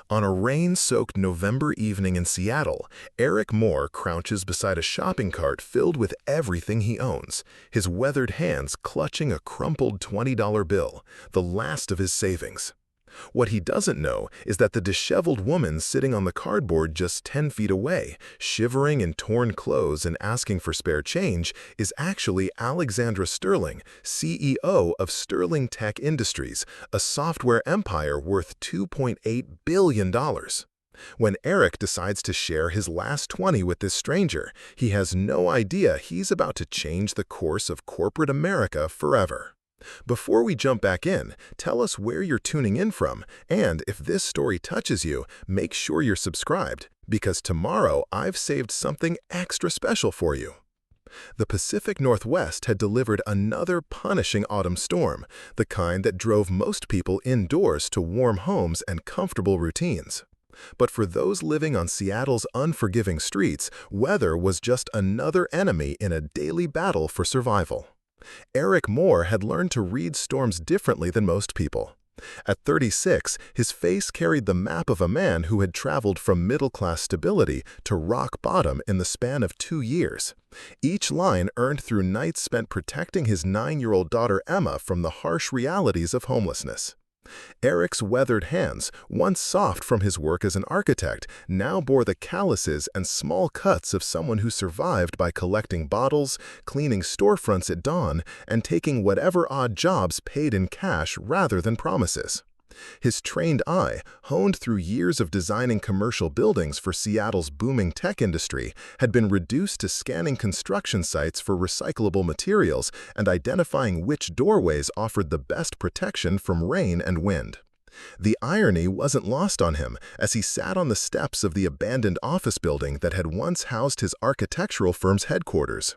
On a rain-soaked November evening in Seattle, Erick Moore crouches beside a shopping cart filled with everything he owns, his weathered hands clutching a crumpled $20 bill, the last of his savings. What he doesn't know is that the disheveled woman sitting on the cardboard just 10 feet away, shivering in torn clothes and asking for spare change, is actually Alexandra Sterling, CEO of Sterling Tech Industries, a software empire worth $2.8 billion. When Erick decides to share his last 20 with this stranger, he has no idea he's about to change the course of corporate America forever. Before we jump back in, tell us where you're tuning in from, and if this story touches you, make sure you're subscribed, because tomorrow I've saved something extra special for you. The Pacific Northwest had delivered another punishing autumn storm, the kind that drove most people indoors to warm homes and comfortable routines. But for those living on Seattle's unforgiving streets, weather was just another enemy in a daily battle for survival. Erick Moore had learned to read storms differently than most people. At 36, his face carried the map of a man who had traveled from middle-class stability to rock bottom in the span of 2 years. Each line earned through nights spent protecting his 9-year-old daughter Emma from the harsh realities of homelessness. Erick's weathered hands, once soft from his work as an architect, now bore the calluses and small cuts of someone who survived by collecting bottles, cleaning storefronts at dawn, and taking whatever odd jobs paid in cash rather than promises. His trained eye, honed through years of designing commercial buildings for Seattle's booming tech industry, had been reduced to scanning construction sites for recyclable materials and identifying which doorways offered the best protection from rain and wind. The irony wasn't lost on him as he sat on the steps of the abandoned office building that had once housed his architectural firm's headquarters.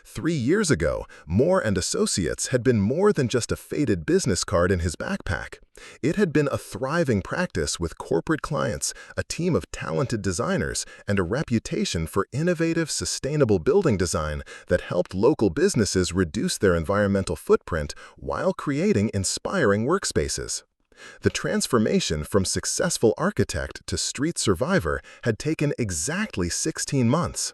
3 years ago, Moore and Associates had been more than just a faded business card in his backpack. It had been a thriving practice with corporate clients, a team of talented designers, and a reputation for innovative, sustainable building design that helped local businesses reduce their environmental footprint while creating inspiring workspaces. The transformation from successful architect to street survivor had taken exactly 16 months.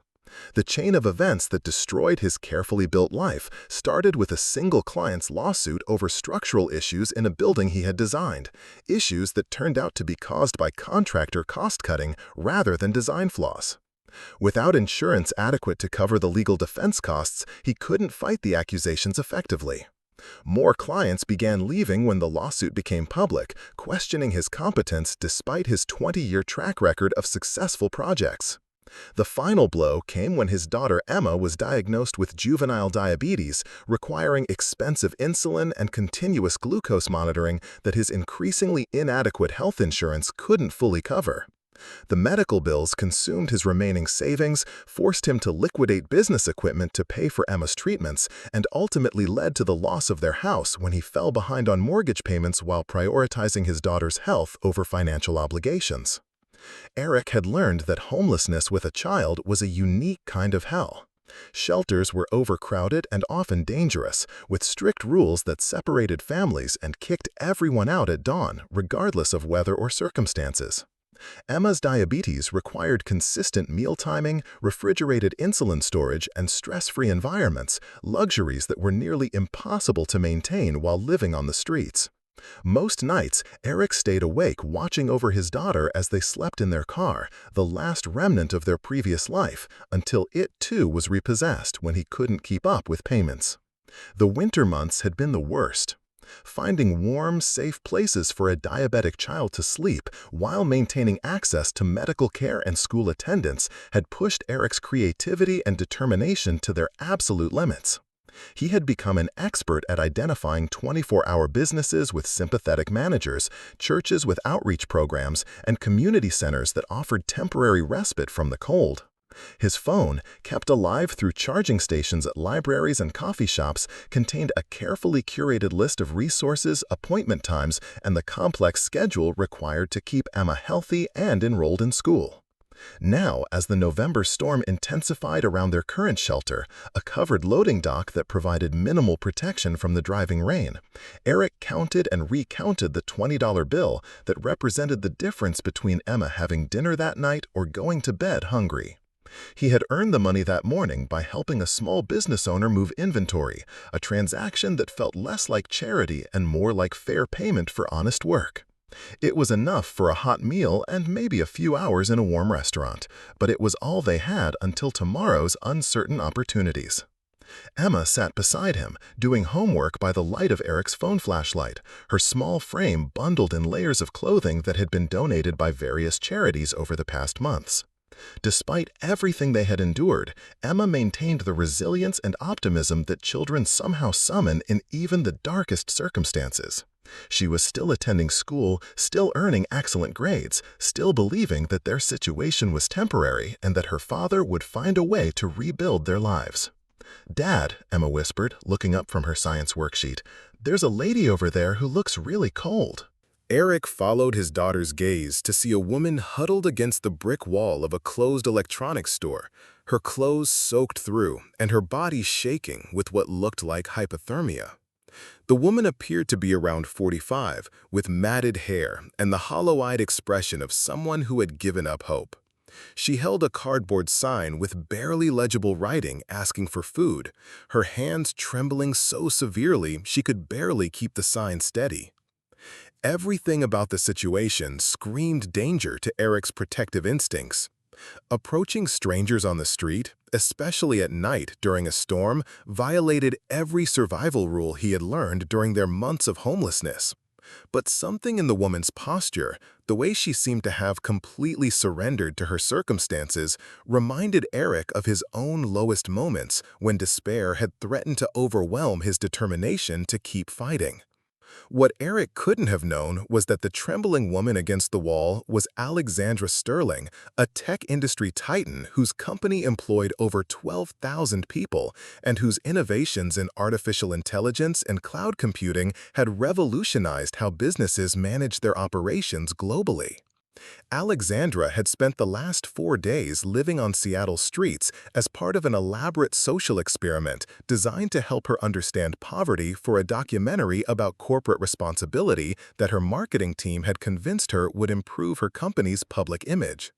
The chain of events that destroyed his carefully built life started with a single client's lawsuit over structural issues in a building he had designed, issues that turned out to be caused by contractor cost-cutting rather than design flaws. Without insurance adequate to cover the legal defense costs, he couldn't fight the accusations effectively. More clients began leaving when the lawsuit became public, questioning his competence despite his 20-year track record of successful projects. The final blow came when his daughter Emma was diagnosed with juvenile diabetes, requiring expensive insulin and continuous glucose monitoring that his increasingly inadequate health insurance couldn't fully cover. The medical bills consumed his remaining savings, forced him to liquidate business equipment to pay for Emma's treatments, and ultimately led to the loss of their house when he fell behind on mortgage payments while prioritizing his daughter's health over financial obligations. Erick had learned that homelessness with a child was a unique kind of hell. Shelters were overcrowded and often dangerous, with strict rules that separated families and kicked everyone out at dawn, regardless of weather or circumstances. Emma's diabetes required consistent meal timing, refrigerated insulin storage, and stress-free environments, luxuries that were nearly impossible to maintain while living on the streets. Most nights, Erick stayed awake watching over his daughter as they slept in their car, the last remnant of their previous life, until it too was repossessed when he couldn't keep up with payments. The winter months had been the worst. Finding warm, safe places for a diabetic child to sleep while maintaining access to medical care and school attendance had pushed Erick's creativity and determination to their absolute limits. He had become an expert at identifying 24-hour businesses with sympathetic managers, churches with outreach programs, and community centers that offered temporary respite from the cold. His phone, kept alive through charging stations at libraries and coffee shops, contained a carefully curated list of resources, appointment times, and the complex schedule required to keep Emma healthy and enrolled in school. Now, as the November storm intensified around their current shelter, a covered loading dock that provided minimal protection from the driving rain, Erick counted and recounted the $20 bill that represented the difference between Emma having dinner that night or going to bed hungry. He had earned the money that morning by helping a small business owner move inventory, a transaction that felt less like charity and more like fair payment for honest work. It was enough for a hot meal and maybe a few hours in a warm restaurant, but it was all they had until tomorrow's uncertain opportunities. Emma sat beside him, doing homework by the light of Erick's phone flashlight, her small frame bundled in layers of clothing that had been donated by various charities over the past months. Despite everything they had endured, Emma maintained the resilience and optimism that children somehow summon in even the darkest circumstances. She was still attending school, still earning excellent grades, still believing that their situation was temporary and that her father would find a way to rebuild their lives. "Dad," Emma whispered, looking up from her science worksheet, "there's a lady over there who looks really cold." Erick followed his daughter's gaze to see a woman huddled against the brick wall of a closed electronics store, her clothes soaked through and her body shaking with what looked like hypothermia. The woman appeared to be around 45, with matted hair and the hollow-eyed expression of someone who had given up hope. She held a cardboard sign with barely legible writing asking for food, her hands trembling so severely she could barely keep the sign steady. Everything about the situation screamed danger to Erick's protective instincts. Approaching strangers on the street, especially at night during a storm, violated every survival rule he had learned during their months of homelessness. But something in the woman's posture, the way she seemed to have completely surrendered to her circumstances, reminded Erick of his own lowest moments when despair had threatened to overwhelm his determination to keep fighting. What Erick couldn't have known was that the trembling woman against the wall was Alexandra Sterling, a tech industry titan whose company employed over 12,000 people and whose innovations in artificial intelligence and cloud computing had revolutionized how businesses manage their operations globally. Alexandra had spent the last 4 days living on Seattle streets as part of an elaborate social experiment designed to help her understand poverty for a documentary about corporate responsibility that her marketing team had convinced her would improve her company's public image.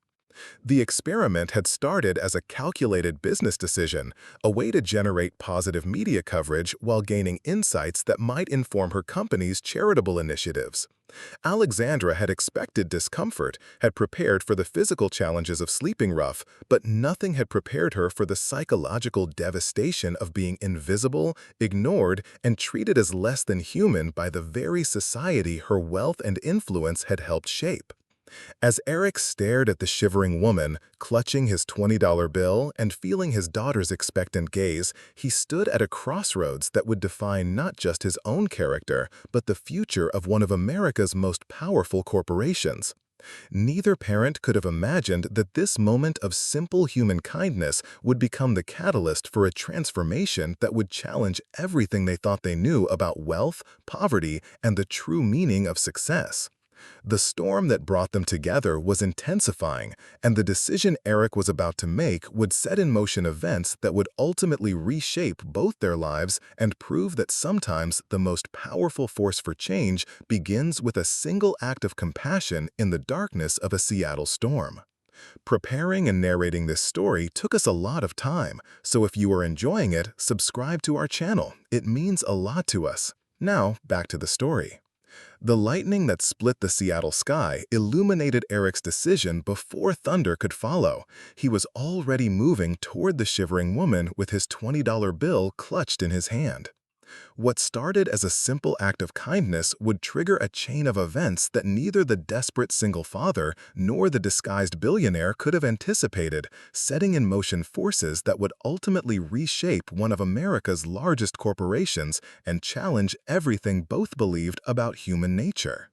The experiment had started as a calculated business decision, a way to generate positive media coverage while gaining insights that might inform her company's charitable initiatives. Alexandra had expected discomfort, had prepared for the physical challenges of sleeping rough, but nothing had prepared her for the psychological devastation of being invisible, ignored, and treated as less than human by the very society her wealth and influence had helped shape. As Erick stared at the shivering woman, clutching his $20 bill and feeling his daughter's expectant gaze, he stood at a crossroads that would define not just his own character, but the future of one of America's most powerful corporations. Neither parent could have imagined that this moment of simple human kindness would become the catalyst for a transformation that would challenge everything they thought they knew about wealth, poverty, and the true meaning of success. The storm that brought them together was intensifying, and the decision Erick was about to make would set in motion events that would ultimately reshape both their lives and prove that sometimes the most powerful force for change begins with a single act of compassion in the darkness of a Seattle storm. Preparing and narrating this story took us a lot of time, so if you are enjoying it, subscribe to our channel. It means a lot to us. Now, back to the story. The lightning that split the Seattle sky illuminated Erick's decision before thunder could follow. He was already moving toward the shivering woman with his $20 bill clutched in his hand. What started as a simple act of kindness would trigger a chain of events that neither the desperate single father nor the disguised billionaire could have anticipated, setting in motion forces that would ultimately reshape one of America's largest corporations and challenge everything both believed about human nature.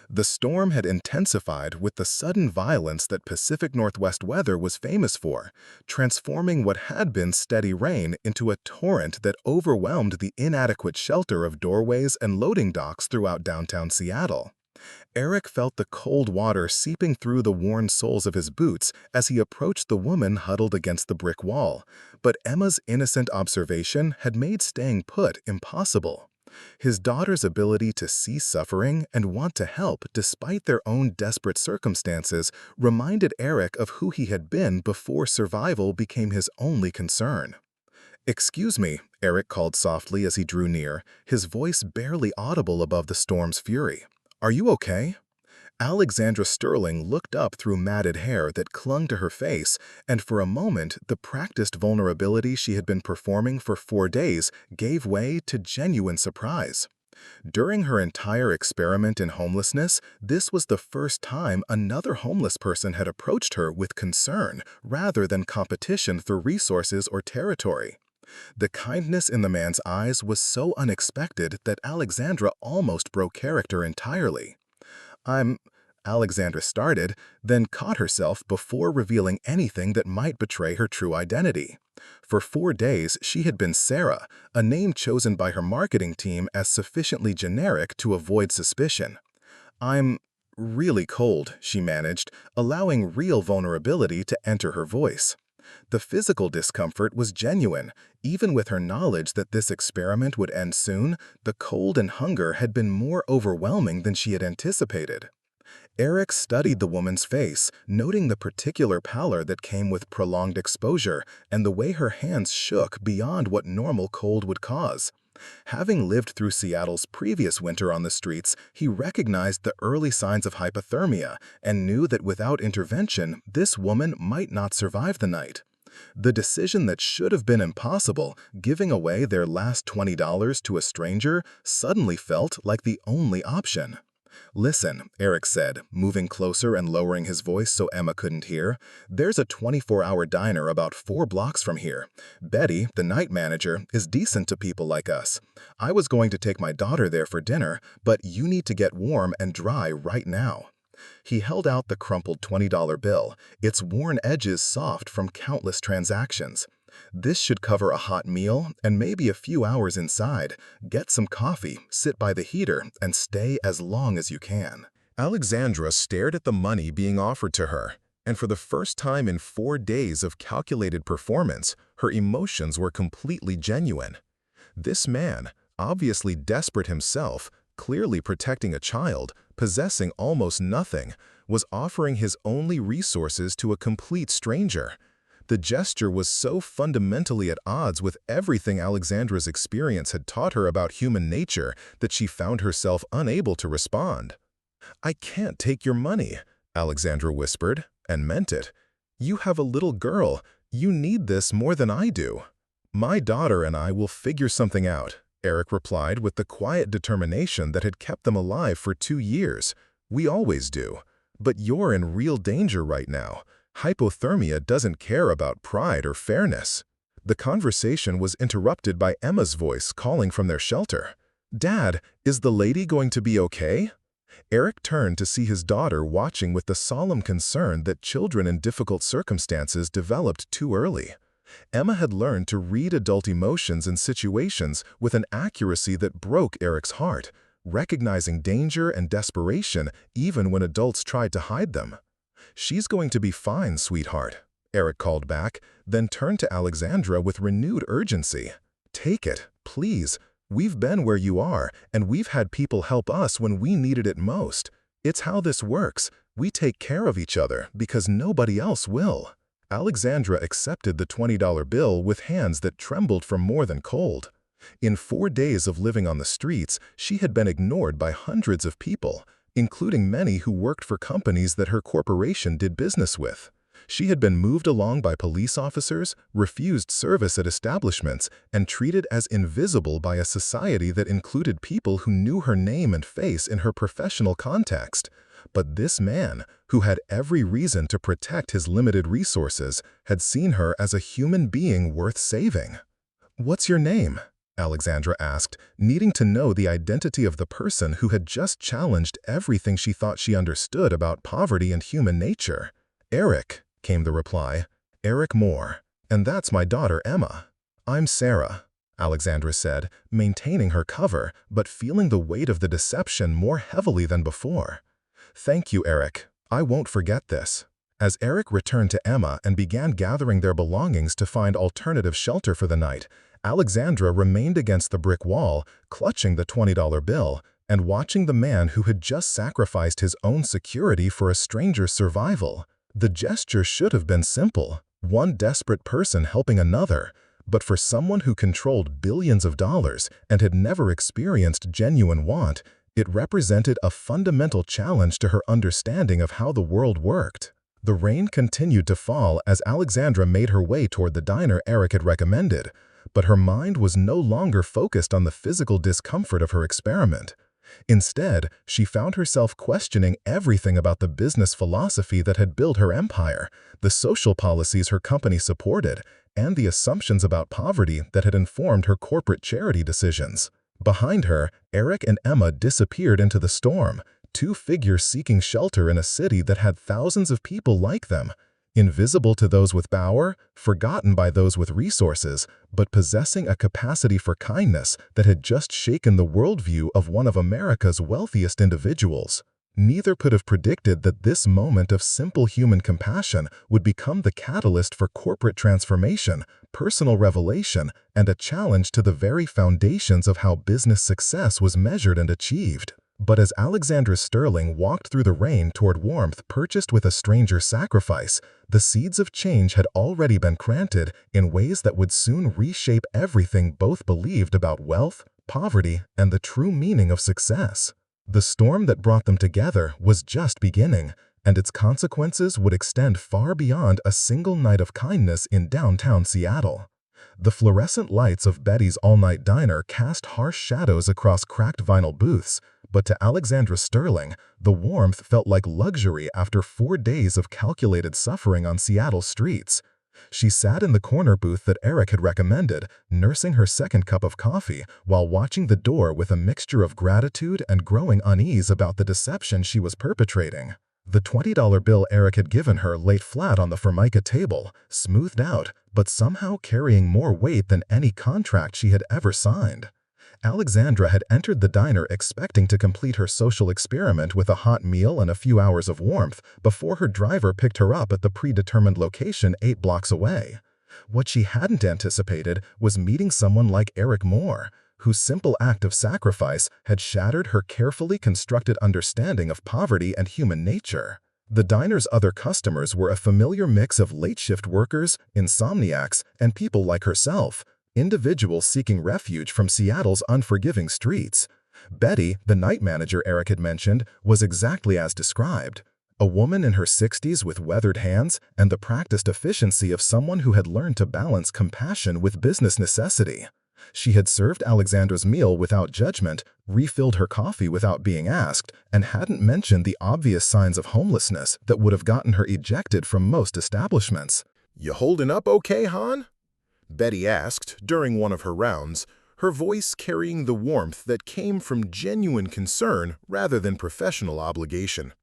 The storm had intensified with the sudden violence that Pacific Northwest weather was famous for, transforming what had been steady rain into a torrent that overwhelmed the inadequate shelter of doorways and loading docks throughout downtown Seattle. Erick felt the cold water seeping through the worn soles of his boots as he approached the woman huddled against the brick wall, but Emma's innocent observation had made staying put impossible. His daughter's ability to see suffering and want to help despite their own desperate circumstances reminded Erick of who he had been before survival became his only concern. "Excuse me," Erick called softly as he drew near, his voice barely audible above the storm's fury. "Are you okay?" Alexandra Sterling looked up through matted hair that clung to her face, and for a moment the practiced vulnerability she had been performing for 4 days gave way to genuine surprise. During her entire experiment in homelessness, this was the first time another homeless person had approached her with concern rather than competition for resources or territory. The kindness in the man's eyes was so unexpected that Alexandra almost broke character entirely. Alexandra started, then caught herself before revealing anything that might betray her true identity. For 4 days, she had been Sarah, a name chosen by her marketing team as sufficiently generic to avoid suspicion. "I'm really cold," she managed, allowing real vulnerability to enter her voice. The physical discomfort was genuine. Even with her knowledge that this experiment would end soon, the cold and hunger had been more overwhelming than she had anticipated. Erick studied the woman's face, noting the particular pallor that came with prolonged exposure and the way her hands shook beyond what normal cold would cause. Having lived through Seattle's previous winter on the streets, he recognized the early signs of hypothermia and knew that without intervention, this woman might not survive the night. The decision that should have been impossible, giving away their last $20 to a stranger, suddenly felt like the only option. "Listen," Erick said, moving closer and lowering his voice so Emma couldn't hear. "There's a 24-hour diner about 4 blocks from here. Betty, the night manager, is decent to people like us. I was going to take my daughter there for dinner, but you need to get warm and dry right now." He held out the crumpled $20 bill, its worn edges soft from countless transactions. "This should cover a hot meal and maybe a few hours inside. Get some coffee, sit by the heater, and stay as long as you can." Alexandra stared at the money being offered to her, and for the first time in 4 days of calculated performance, her emotions were completely genuine. This man, obviously desperate himself, clearly protecting a child, possessing almost nothing, was offering his only resources to a complete stranger. The gesture was so fundamentally at odds with everything Alexandra's experience had taught her about human nature that she found herself unable to respond. "I can't take your money," Alexandra whispered, and meant it. "You have a little girl. You need this more than I do." "My daughter and I will figure something out," Erick replied with the quiet determination that had kept them alive for 2 years. "We always do. But you're in real danger right now. Hypothermia doesn't care about pride or fairness." The conversation was interrupted by Emma's voice calling from their shelter. "Dad, is the lady going to be okay?" Erick turned to see his daughter watching with the solemn concern that children in difficult circumstances developed too early. Emma had learned to read adult emotions and situations with an accuracy that broke Erick's heart, recognizing danger and desperation even when adults tried to hide them. "She's going to be fine, sweetheart," Erick called back, then turned to Alexandra with renewed urgency. "Take it, please. We've been where you are, and we've had people help us when we needed it most. It's how this works. We take care of each other because nobody else will." Alexandra accepted the $20 bill with hands that trembled from more than cold. In 4 days of living on the streets, she had been ignored by hundreds of people, including many who worked for companies that her corporation did business with. She had been moved along by police officers, refused service at establishments, and treated as invisible by a society that included people who knew her name and face in her professional context. But this man, who had every reason to protect his limited resources, had seen her as a human being worth saving. "What's your name?" Alexandra asked, needing to know the identity of the person who had just challenged everything she thought she understood about poverty and human nature. "Erick," came the reply. "Erick Moore. And that's my daughter, Emma." "I'm Sarah," Alexandra said, maintaining her cover, but feeling the weight of the deception more heavily than before. "Thank you, Eric. I won't forget this." As Eric returned to Emma and began gathering their belongings to find alternative shelter for the night, Alexandra remained against the brick wall, clutching the $20 bill and watching the man who had just sacrificed his own security for a stranger's survival. The gesture should have been simple, one desperate person helping another, but for someone who controlled billions of dollars and had never experienced genuine want, it represented a fundamental challenge to her understanding of how the world worked. The rain continued to fall as Alexandra made her way toward the diner Eric had recommended, but her mind was no longer focused on the physical discomfort of her experiment. Instead, she found herself questioning everything about the business philosophy that had built her empire, the social policies her company supported, and the assumptions about poverty that had informed her corporate charity decisions. Behind her, Eric and Emma disappeared into the storm, two figures seeking shelter in a city that had thousands of people like them, invisible to those with power, forgotten by those with resources, but possessing a capacity for kindness that had just shaken the worldview of one of America's wealthiest individuals. Neither could have predicted that this moment of simple human compassion would become the catalyst for corporate transformation, personal revelation, and a challenge to the very foundations of how business success was measured and achieved. But as Alexandra Sterling walked through the rain toward warmth purchased with a stranger's sacrifice, the seeds of change had already been planted in ways that would soon reshape everything both believed about wealth, poverty, and the true meaning of success. The storm that brought them together was just beginning, and its consequences would extend far beyond a single night of kindness in downtown Seattle. The fluorescent lights of Betty's all-night diner cast harsh shadows across cracked vinyl booths, but to Alexandra Sterling, the warmth felt like luxury after 4 days of calculated suffering on Seattle streets. She sat in the corner booth that Eric had recommended, nursing her second cup of coffee while watching the door with a mixture of gratitude and growing unease about the deception she was perpetrating. The $20 bill Eric had given her lay flat on the Formica table, smoothed out, but somehow carrying more weight than any contract she had ever signed. Alexandra had entered the diner expecting to complete her social experiment with a hot meal and a few hours of warmth before her driver picked her up at the predetermined location 8 blocks away. What she hadn't anticipated was meeting someone like Erick Moore, whose simple act of sacrifice had shattered her carefully constructed understanding of poverty and human nature. The diner's other customers were a familiar mix of late-shift workers, insomniacs, and people like herself, individuals seeking refuge from Seattle's unforgiving streets. Betty, the night manager Eric had mentioned, was exactly as described. A woman in her 60s with weathered hands and the practiced efficiency of someone who had learned to balance compassion with business necessity. She had served Alexandra's meal without judgment, refilled her coffee without being asked, and hadn't mentioned the obvious signs of homelessness that would have gotten her ejected from most establishments. "You holding up okay, hon?" Betty asked during one of her rounds, her voice carrying the warmth that came from genuine concern rather than professional obligation.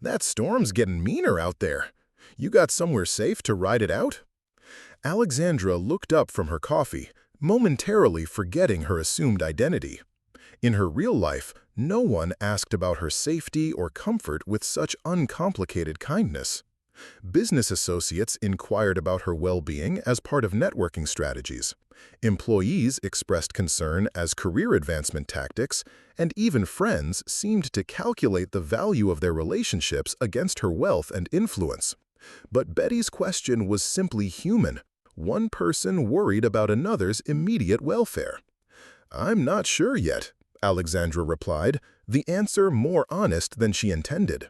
"That storm's getting meaner out there. You got somewhere safe to ride it out?" Alexandra looked up from her coffee, momentarily forgetting her assumed identity. In her real life, no one asked about her safety or comfort with such uncomplicated kindness. Business associates inquired about her well-being as part of networking strategies. Employees expressed concern as career advancement tactics, and even friends seemed to calculate the value of their relationships against her wealth and influence. But Betty's question was simply human, one person worried about another's immediate welfare. "I'm not sure yet," Alexandra replied, the answer more honest than she intended.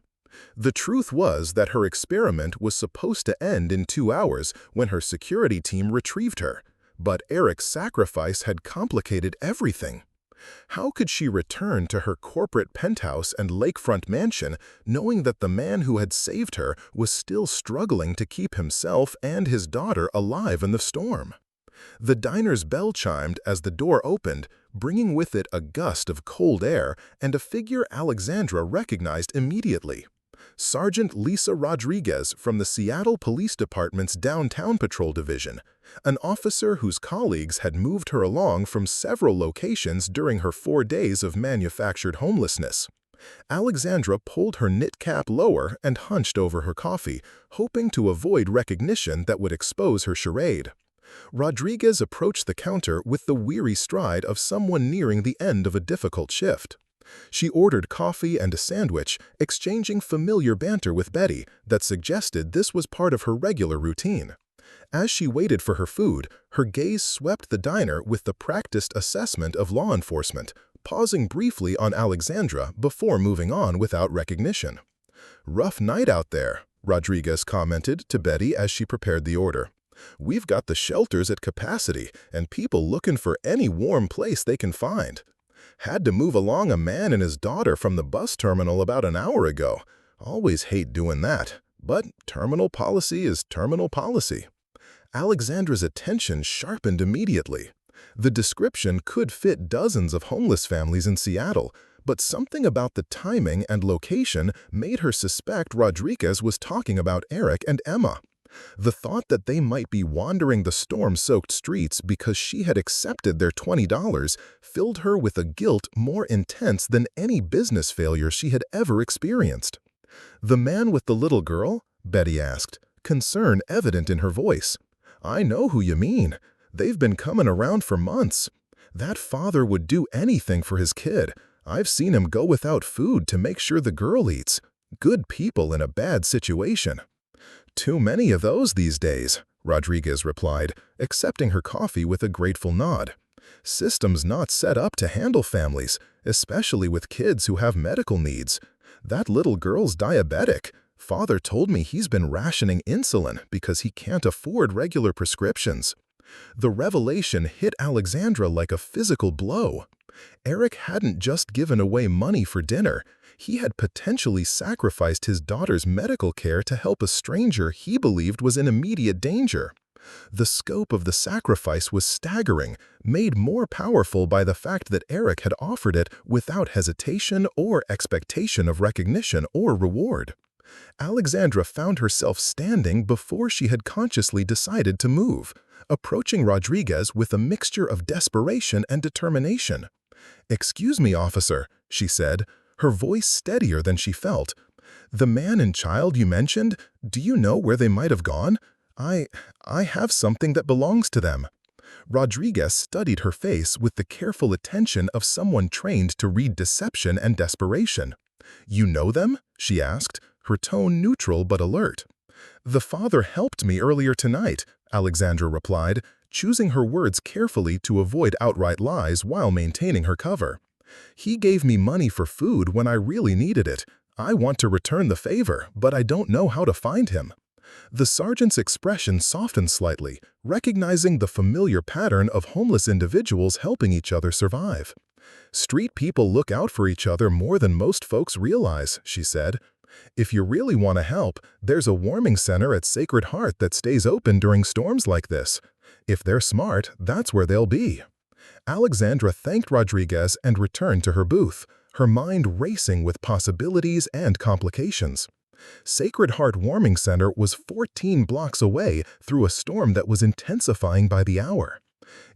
The truth was that her experiment was supposed to end in 2 hours when her security team retrieved her, but Eric's sacrifice had complicated everything. How could she return to her corporate penthouse and lakefront mansion knowing that the man who had saved her was still struggling to keep himself and his daughter alive in the storm? The diner's bell chimed as the door opened, bringing with it a gust of cold air and a figure Alexandra recognized immediately. Sergeant Lisa Rodriguez from the Seattle Police Department's Downtown Patrol Division, an officer whose colleagues had moved her along from several locations during her 4 days of manufactured homelessness. Alexandra pulled her knit cap lower and hunched over her coffee, hoping to avoid recognition that would expose her charade. Rodriguez approached the counter with the weary stride of someone nearing the end of a difficult shift. She ordered coffee and a sandwich, exchanging familiar banter with Betty that suggested this was part of her regular routine. As she waited for her food, her gaze swept the diner with the practiced assessment of law enforcement, pausing briefly on Alexandra before moving on without recognition. "Rough night out there," Rodriguez commented to Betty as she prepared the order. "We've got the shelters at capacity and people looking for any warm place they can find. Had to move along a man and his daughter from the bus terminal about an hour ago. Always hate doing that, but terminal policy is terminal policy." Alexandra's attention sharpened immediately. The description could fit dozens of homeless families in Seattle, but something about the timing and location made her suspect Rodriguez was talking about Erick and Emma. The thought that they might be wandering the storm-soaked streets because she had accepted their $20 filled her with a guilt more intense than any business failure she had ever experienced. "The man with the little girl?" Betty asked, concern evident in her voice. "I know who you mean. They've been coming around for months. That father would do anything for his kid. I've seen him go without food to make sure the girl eats. Good people in a bad situation." "Too many of those these days," Rodriguez replied, accepting her coffee with a grateful nod. "System's not set up to handle families, especially with kids who have medical needs. That little girl's diabetic. Father told me he's been rationing insulin because he can't afford regular prescriptions." The revelation hit Alexandra like a physical blow. Erick hadn't just given away money for dinner. He had potentially sacrificed his daughter's medical care to help a stranger he believed was in immediate danger. The scope of the sacrifice was staggering, made more powerful by the fact that Erick had offered it without hesitation or expectation of recognition or reward. Alexandra found herself standing before she had consciously decided to move, approaching Rodriguez with a mixture of desperation and determination. "Excuse me, officer," she said, her voice steadier than she felt. "The man and child you mentioned, do you know where they might have gone? I have something that belongs to them." Rodriguez studied her face with the careful attention of someone trained to read deception and desperation. "You know them?" she asked, her tone neutral but alert. "The father helped me earlier tonight," Alexandra replied, choosing her words carefully to avoid outright lies while maintaining her cover. "He gave me money for food when I really needed it. I want to return the favor, but I don't know how to find him." The sergeant's expression softened slightly, recognizing the familiar pattern of homeless individuals helping each other survive. "Street people look out for each other more than most folks realize," she said. "If you really want to help, there's a warming center at Sacred Heart that stays open during storms like this. If they're smart, that's where they'll be." Alexandra thanked Rodriguez and returned to her booth, her mind racing with possibilities and complications. Sacred Heart Warming Center was 14 blocks away through a storm that was intensifying by the hour.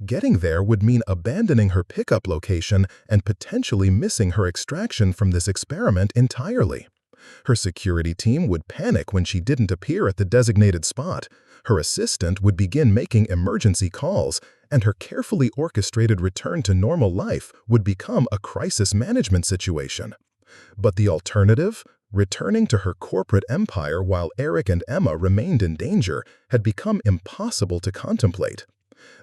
Getting there would mean abandoning her pickup location and potentially missing her extraction from this experiment entirely. Her security team would panic when she didn't appear at the designated spot. Her assistant would begin making emergency calls, and her carefully orchestrated return to normal life would become a crisis management situation. But the alternative, returning to her corporate empire while Erick and Emma remained in danger, had become impossible to contemplate.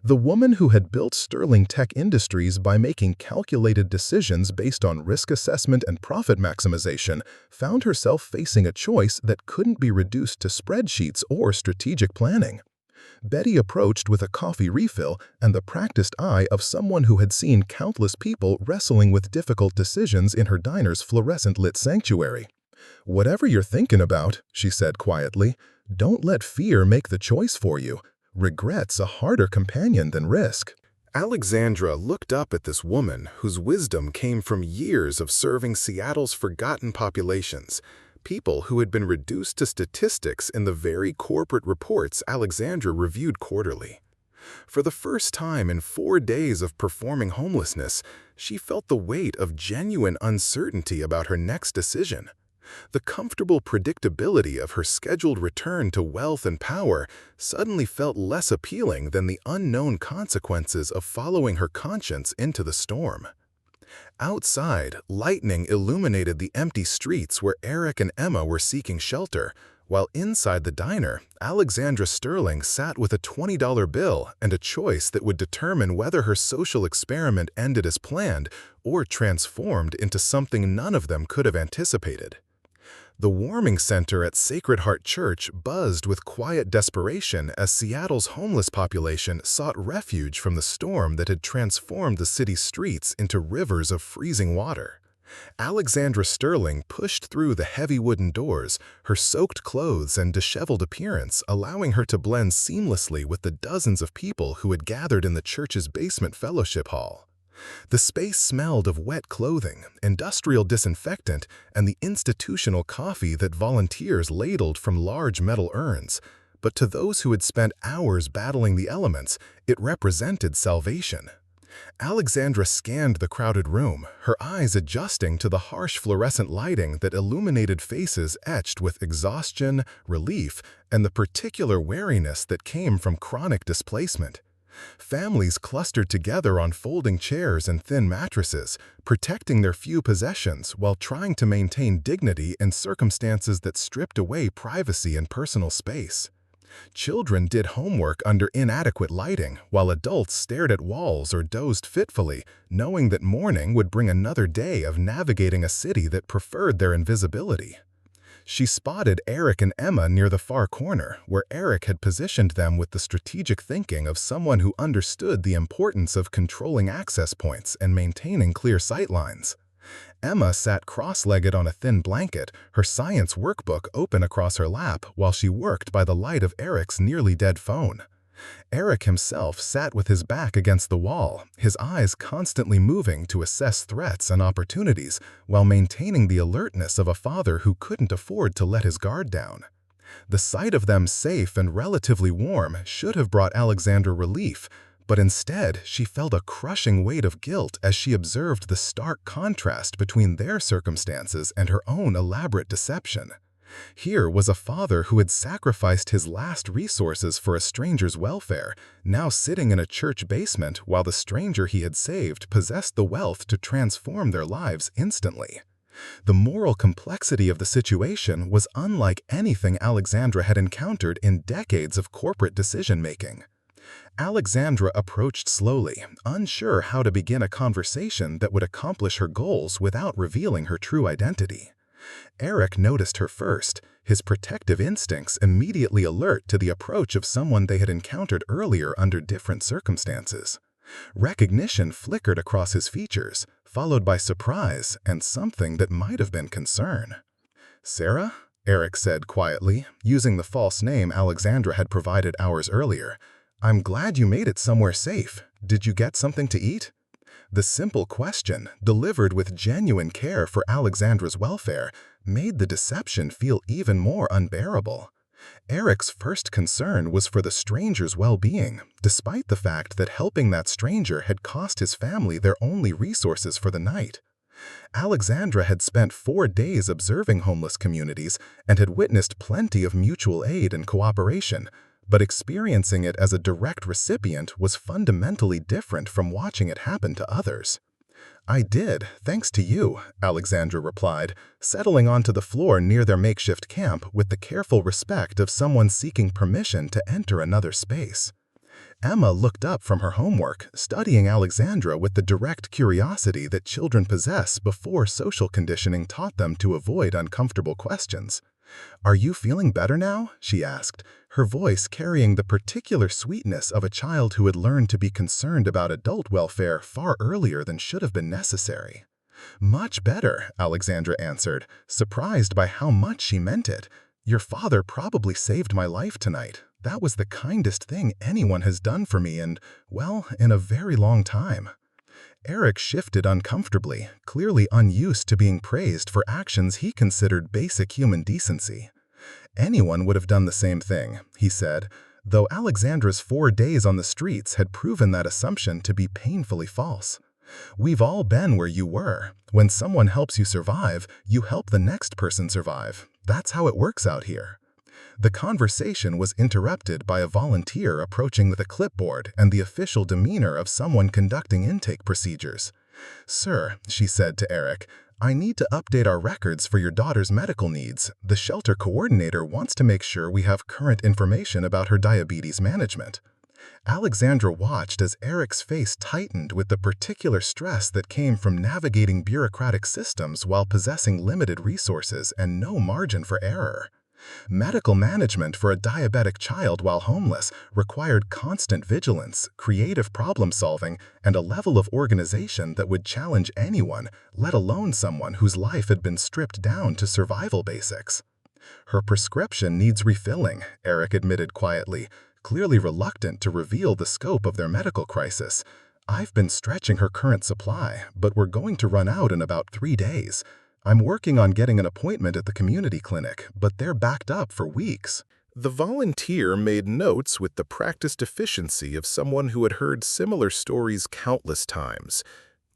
The woman who had built Sterling Tech Industries by making calculated decisions based on risk assessment and profit maximization found herself facing a choice that couldn't be reduced to spreadsheets or strategic planning. Betty approached with a coffee refill and the practiced eye of someone who had seen countless people wrestling with difficult decisions in her diner's fluorescent-lit sanctuary. "Whatever you're thinking about," she said quietly, "don't let fear make the choice for you. Regret's a harder companion than risk." Alexandra looked up at this woman whose wisdom came from years of serving Seattle's forgotten populations, people who had been reduced to statistics in the very corporate reports Alexandra reviewed quarterly. For the first time in 4 days of performing homelessness, She felt the weight of genuine uncertainty about her next decision. The comfortable predictability of her scheduled return to wealth and power suddenly felt less appealing than the unknown consequences of following her conscience into the storm. Outside, lightning illuminated the empty streets where Erick and Emma were seeking shelter, while inside the diner, Alexandra Sterling sat with a $20 bill and a choice that would determine whether her social experiment ended as planned or transformed into something none of them could have anticipated. The warming center at Sacred Heart Church buzzed with quiet desperation as Seattle's homeless population sought refuge from the storm that had transformed the city's streets into rivers of freezing water. Alexandra Sterling pushed through the heavy wooden doors, her soaked clothes and disheveled appearance allowing her to blend seamlessly with the dozens of people who had gathered in the church's basement fellowship hall. The space smelled of wet clothing, industrial disinfectant, and the institutional coffee that volunteers ladled from large metal urns. But to those who had spent hours battling the elements, it represented salvation. Alexandra scanned the crowded room, her eyes adjusting to the harsh fluorescent lighting that illuminated faces etched with exhaustion, relief, and the particular weariness that came from chronic displacement. Families clustered together on folding chairs and thin mattresses, protecting their few possessions while trying to maintain dignity in circumstances that stripped away privacy and personal space. Children did homework under inadequate lighting, while adults stared at walls or dozed fitfully, knowing that morning would bring another day of navigating a city that preferred their invisibility. She spotted Erick and Emma near the far corner, where Erick had positioned them with the strategic thinking of someone who understood the importance of controlling access points and maintaining clear sightlines. Emma sat cross-legged on a thin blanket, her science workbook open across her lap while she worked by the light of Erick's nearly dead phone. Erick himself sat with his back against the wall, his eyes constantly moving to assess threats and opportunities while maintaining the alertness of a father who couldn't afford to let his guard down. The sight of them safe and relatively warm should have brought Alexandra relief, but instead she felt a crushing weight of guilt as she observed the stark contrast between their circumstances and her own elaborate deception. Here was a father who had sacrificed his last resources for a stranger's welfare, now sitting in a church basement while the stranger he had saved possessed the wealth to transform their lives instantly. The moral complexity of the situation was unlike anything Alexandra had encountered in decades of corporate decision-making. Alexandra approached slowly, unsure how to begin a conversation that would accomplish her goals without revealing her true identity. Erick noticed her first, his protective instincts immediately alert to the approach of someone they had encountered earlier under different circumstances. Recognition flickered across his features, followed by surprise and something that might have been concern. "Sarah?" Erick said quietly, using the false name Alexandra had provided hours earlier. "I'm glad you made it somewhere safe. Did you get something to eat?" The simple question, delivered with genuine care for Alexandra's welfare, made the deception feel even more unbearable. Erick's first concern was for the stranger's well-being, despite the fact that helping that stranger had cost his family their only resources for the night. Alexandra had spent 4 days observing homeless communities and had witnessed plenty of mutual aid and cooperation, but experiencing it as a direct recipient was fundamentally different from watching it happen to others. "I did, thanks to you," Alexandra replied, settling onto the floor near their makeshift camp with the careful respect of someone seeking permission to enter another space. Emma looked up from her homework, studying Alexandra with the direct curiosity that children possess before social conditioning taught them to avoid uncomfortable questions. "Are you feeling better now?" she asked, her voice carrying the particular sweetness of a child who had learned to be concerned about adult welfare far earlier than should have been necessary. "Much better," Alexandra answered, surprised by how much she meant it. "Your father probably saved my life tonight. That was the kindest thing anyone has done for me in a very long time." Erick shifted uncomfortably, clearly unused to being praised for actions he considered basic human decency. "Anyone would have done the same thing," he said, though Alexandra's 4 days on the streets had proven that assumption to be painfully false. We've all been where you were. When someone helps you survive, you help the next person survive. That's how it works out here. The conversation was interrupted by a volunteer approaching with a clipboard and the official demeanor of someone conducting intake procedures. "Sir," she said to Erick, "I need to update our records for your daughter's medical needs. The shelter coordinator wants to make sure we have current information about her diabetes management." Alexandra watched as Erick's face tightened with the particular stress that came from navigating bureaucratic systems while possessing limited resources and no margin for error. Medical management for a diabetic child while homeless required constant vigilance, creative problem-solving, and a level of organization that would challenge anyone, let alone someone whose life had been stripped down to survival basics. "Her prescription needs refilling," Erick admitted quietly, clearly reluctant to reveal the scope of their medical crisis. "I've been stretching her current supply, but we're going to run out in about 3 days. I'm working on getting an appointment at the community clinic, but they're backed up for weeks." The volunteer made notes with the practiced efficiency of someone who had heard similar stories countless times.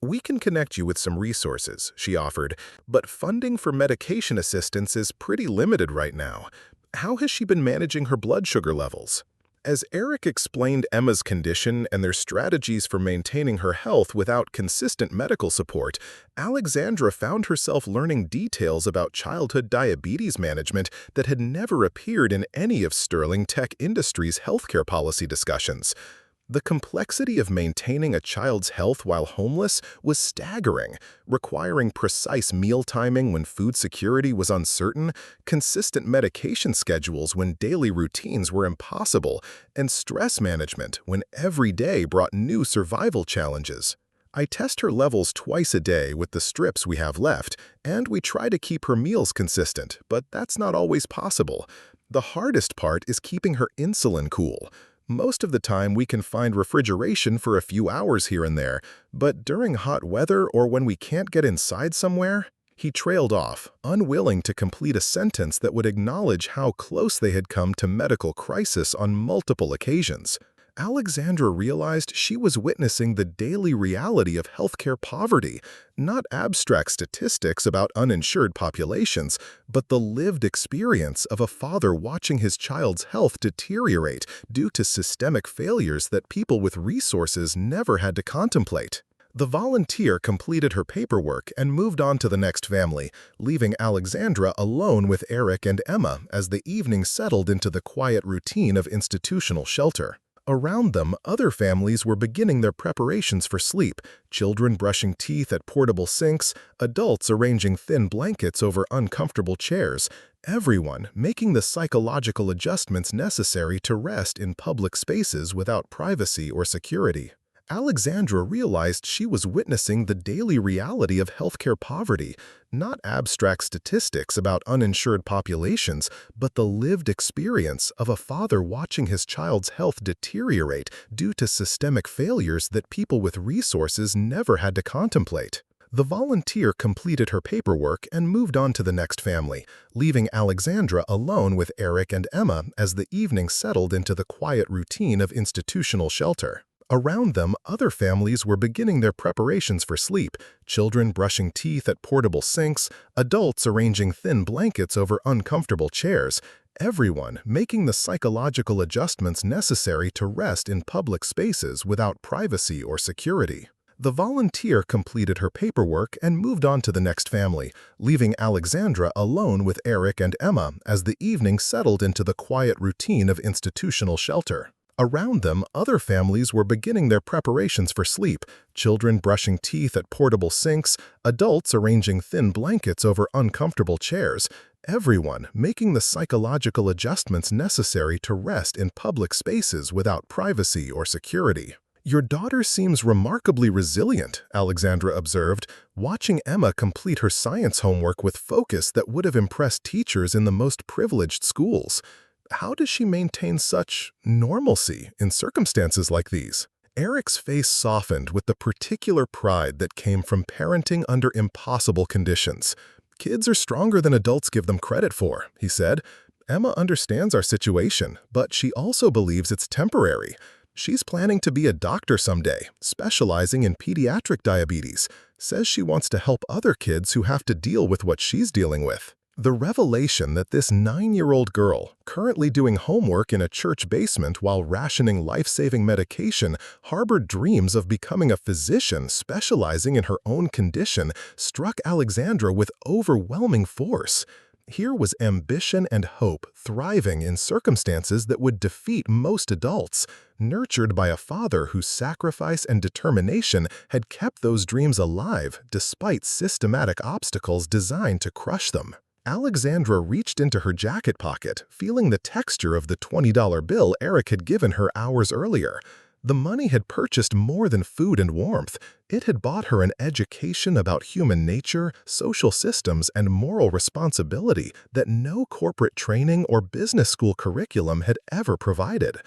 "We can connect you with some resources," she offered, "but funding for medication assistance is pretty limited right now. How has she been managing her blood sugar levels?" As Erick explained Emma's condition and their strategies for maintaining her health without consistent medical support, Alexandra found herself learning details about childhood diabetes management that had never appeared in any of Sterling Tech Industries' healthcare policy discussions. The complexity of maintaining a child's health while homeless was staggering, requiring precise meal timing when food security was uncertain, consistent medication schedules when daily routines were impossible, and stress management when every day brought new survival challenges. "I test her levels twice a day with the strips we have left, and we try to keep her meals consistent, but that's not always possible. The hardest part is keeping her insulin cool. Most of the time we can find refrigeration for a few hours here and there, but during hot weather or when we can't get inside somewhere." He trailed off, unwilling to complete a sentence that would acknowledge how close they had come to medical crisis on multiple occasions. Alexandra realized she was witnessing the daily reality of healthcare poverty, not abstract statistics about uninsured populations, but the lived experience of a father watching his child's health deteriorate due to systemic failures that people with resources never had to contemplate. The volunteer completed her paperwork and moved on to the next family, leaving Alexandra alone with Erick and Emma as the evening settled into the quiet routine of institutional shelter. Around them, other families were beginning their preparations for sleep, children brushing teeth at portable sinks, adults arranging thin blankets over uncomfortable chairs, everyone making the psychological adjustments necessary to rest in public spaces without privacy or security. Alexandra realized she was witnessing the daily reality of healthcare poverty, not abstract statistics about uninsured populations, but the lived experience of a father watching his child's health deteriorate due to systemic failures that people with resources never had to contemplate. The volunteer completed her paperwork and moved on to the next family, leaving Alexandra alone with Erick and Emma as the evening settled into the quiet routine of institutional shelter. Around them, other families were beginning their preparations for sleep, children brushing teeth at portable sinks, adults arranging thin blankets over uncomfortable chairs, everyone making the psychological adjustments necessary to rest in public spaces without privacy or security. The volunteer completed her paperwork and moved on to the next family, leaving Alexandra alone with Erick and Emma as the evening settled into the quiet routine of institutional shelter. Around them, other families were beginning their preparations for sleep, children brushing teeth at portable sinks, adults arranging thin blankets over uncomfortable chairs, everyone making the psychological adjustments necessary to rest in public spaces without privacy or security. "Your daughter seems remarkably resilient," Alexandra observed, watching Emma complete her science homework with focus that would have impressed teachers in the most privileged schools. "How does she maintain such normalcy in circumstances like these?" Erick's face softened with the particular pride that came from parenting under impossible conditions. "Kids are stronger than adults give them credit for," he said. "Emma understands our situation, but she also believes it's temporary. She's planning to be a doctor someday, specializing in pediatric diabetes. Says she wants to help other kids who have to deal with what she's dealing with. The revelation that this 9-year-old girl, currently doing homework in a church basement while rationing life-saving medication, harbored dreams of becoming a physician specializing in her own condition, struck Alexandra with overwhelming force. Here was ambition and hope thriving in circumstances that would defeat most adults, nurtured by a father whose sacrifice and determination had kept those dreams alive despite systematic obstacles designed to crush them. Alexandra reached into her jacket pocket, feeling the texture of the $20 bill Erick had given her hours earlier. The money had purchased more than food and warmth. It had bought her an education about human nature, social systems, and moral responsibility that no corporate training or business school curriculum had ever provided.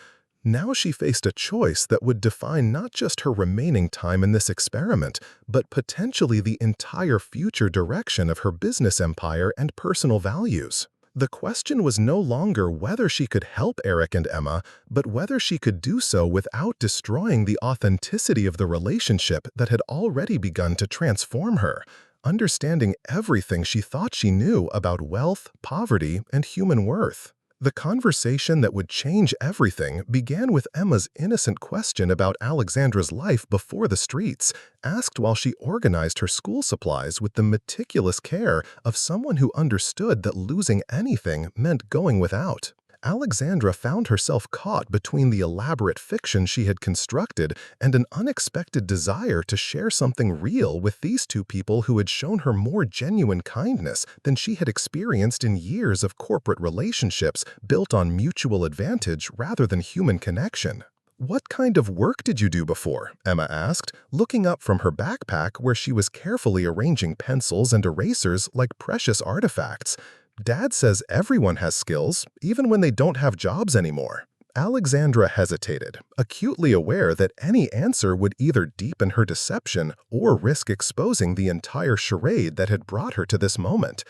Now she faced a choice that would define not just her remaining time in this experiment, but potentially the entire future direction of her business empire and personal values. The question was no longer whether she could help Erick and Emma, but whether she could do so without destroying the authenticity of the relationship that had already begun to transform her. Understanding everything she thought she knew about wealth, poverty, and human worth. The conversation that would change everything began with Emma's innocent question about Alexandra's life before the streets, asked while she organized her school supplies with the meticulous care of someone who understood that losing anything meant going without. Alexandra found herself caught between the elaborate fiction she had constructed and an unexpected desire to share something real with these two people who had shown her more genuine kindness than she had experienced in years of corporate relationships built on mutual advantage rather than human connection. "What kind of work did you do before?" Emma asked, looking up from her backpack where she was carefully arranging pencils and erasers like precious artifacts. "Dad says everyone has skills, even when they don't have jobs anymore." Alexandra hesitated, acutely aware that any answer would either deepen her deception or risk exposing the entire charade that had brought her to this moment.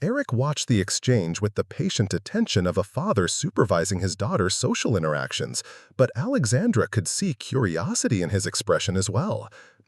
Erick watched the exchange with the patient attention of a father supervising his daughter's social interactions, but Alexandra could see curiosity in his expression as well.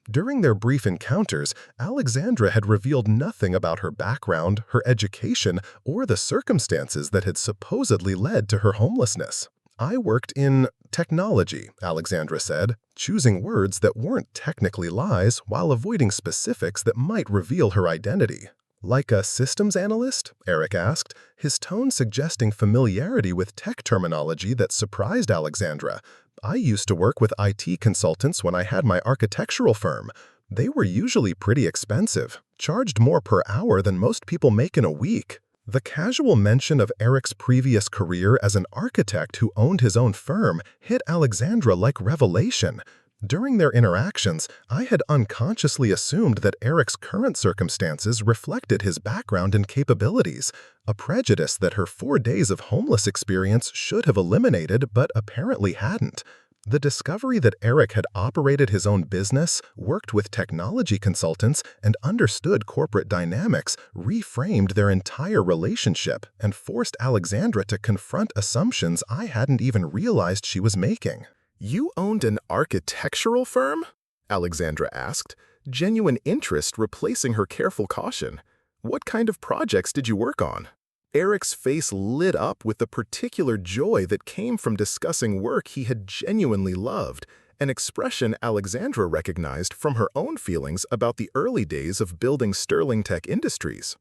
During their brief encounters, Alexandra had revealed nothing about her background, her education, or the circumstances that had supposedly led to her homelessness. "I worked in technology," Alexandra said, choosing words that weren't technically lies while avoiding specifics that might reveal her identity. "Like a systems analyst?" Erick asked, his tone suggesting familiarity with tech terminology that surprised Alexandra. "I used to work with IT consultants when I had my architectural firm. They were usually pretty expensive, charged more per hour than most people make in a week." The casual mention of Erick's previous career as an architect who owned his own firm hit Alexandra like revelation. During their interactions, I had unconsciously assumed that Erick's current circumstances reflected his background and capabilities, a prejudice that her 4 days of homeless experience should have eliminated but apparently hadn't. The discovery that Erick had operated his own business, worked with technology consultants, and understood corporate dynamics reframed their entire relationship and forced Alexandra to confront assumptions I hadn't even realized she was making. "You owned an architectural firm?" Alexandra asked, genuine interest replacing her careful caution. "What kind of projects did you work on?" Erick's face lit up with the particular joy that came from discussing work he had genuinely loved, an expression Alexandra recognized from her own feelings about the early days of building Sterling Tech Industries.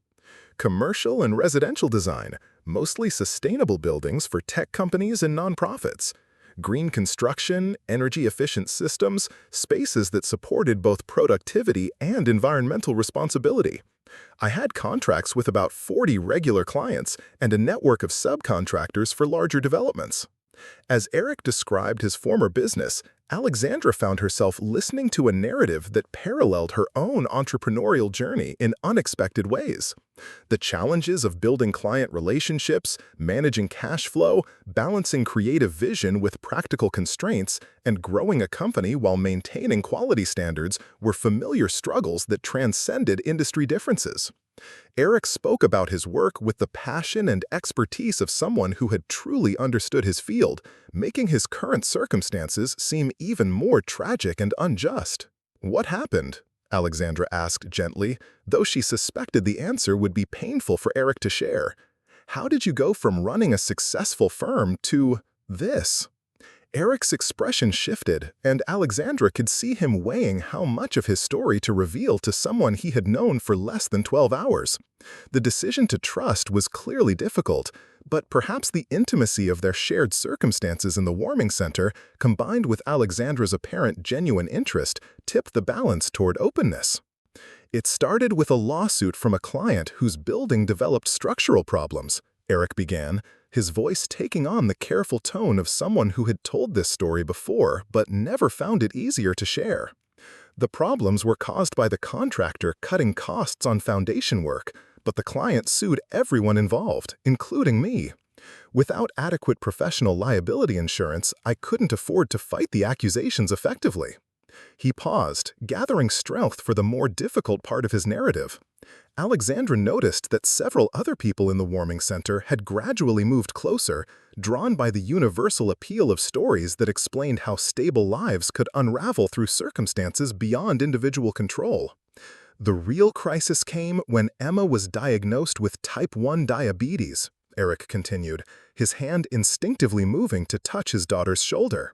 "Commercial and residential design, mostly sustainable buildings for tech companies and nonprofits. Green construction, energy-efficient systems, spaces that supported both productivity and environmental responsibility. I had contracts with about 40 regular clients and a network of subcontractors for larger developments." As Erick described his former business, Alexandra found herself listening to a narrative that paralleled her own entrepreneurial journey in unexpected ways. The challenges of building client relationships, managing cash flow, balancing creative vision with practical constraints, and growing a company while maintaining quality standards were familiar struggles that transcended industry differences. Erick spoke about his work with the passion and expertise of someone who had truly understood his field, making his current circumstances seem even more tragic and unjust. "What happened?" Alexandra asked gently, though she suspected the answer would be painful for Erick to share. "How did you go from running a successful firm to this?" Erick's expression shifted, and Alexandra could see him weighing how much of his story to reveal to someone he had known for less than 12 hours. The decision to trust was clearly difficult, but perhaps the intimacy of their shared circumstances in the warming center, combined with Alexandra's apparent genuine interest, tipped the balance toward openness. "It started with a lawsuit from a client whose building developed structural problems," Erick began, his voice taking on the careful tone of someone who had told this story before but never found it easier to share. "The problems were caused by the contractor cutting costs on foundation work, but the client sued everyone involved, including me. Without adequate professional liability insurance, I couldn't afford to fight the accusations effectively." He paused, gathering strength for the more difficult part of his narrative. Alexandra noticed that several other people in the warming center had gradually moved closer, drawn by the universal appeal of stories that explained how stable lives could unravel through circumstances beyond individual control. "The real crisis came when Emma was diagnosed with type 1 diabetes," Erick continued, his hand instinctively moving to touch his daughter's shoulder.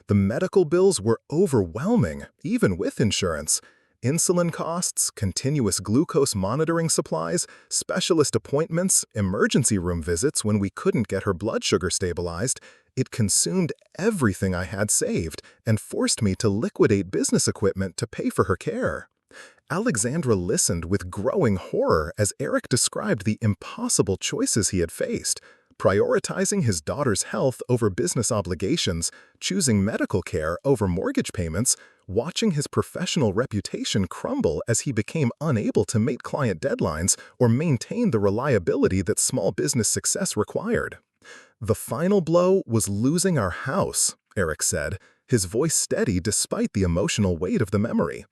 "The medical bills were overwhelming, even with insurance. Insulin costs, continuous glucose monitoring supplies, specialist appointments, emergency room visits when we couldn't get her blood sugar stabilized. It consumed everything I had saved and forced me to liquidate business equipment to pay for her care." Alexandra listened with growing horror as Erick described the impossible choices he had faced, prioritizing his daughter's health over business obligations, choosing medical care over mortgage payments, watching his professional reputation crumble as he became unable to meet client deadlines or maintain the reliability that small business success required. "The final blow was losing our house," Erick said, his voice steady despite the emotional weight of the memory.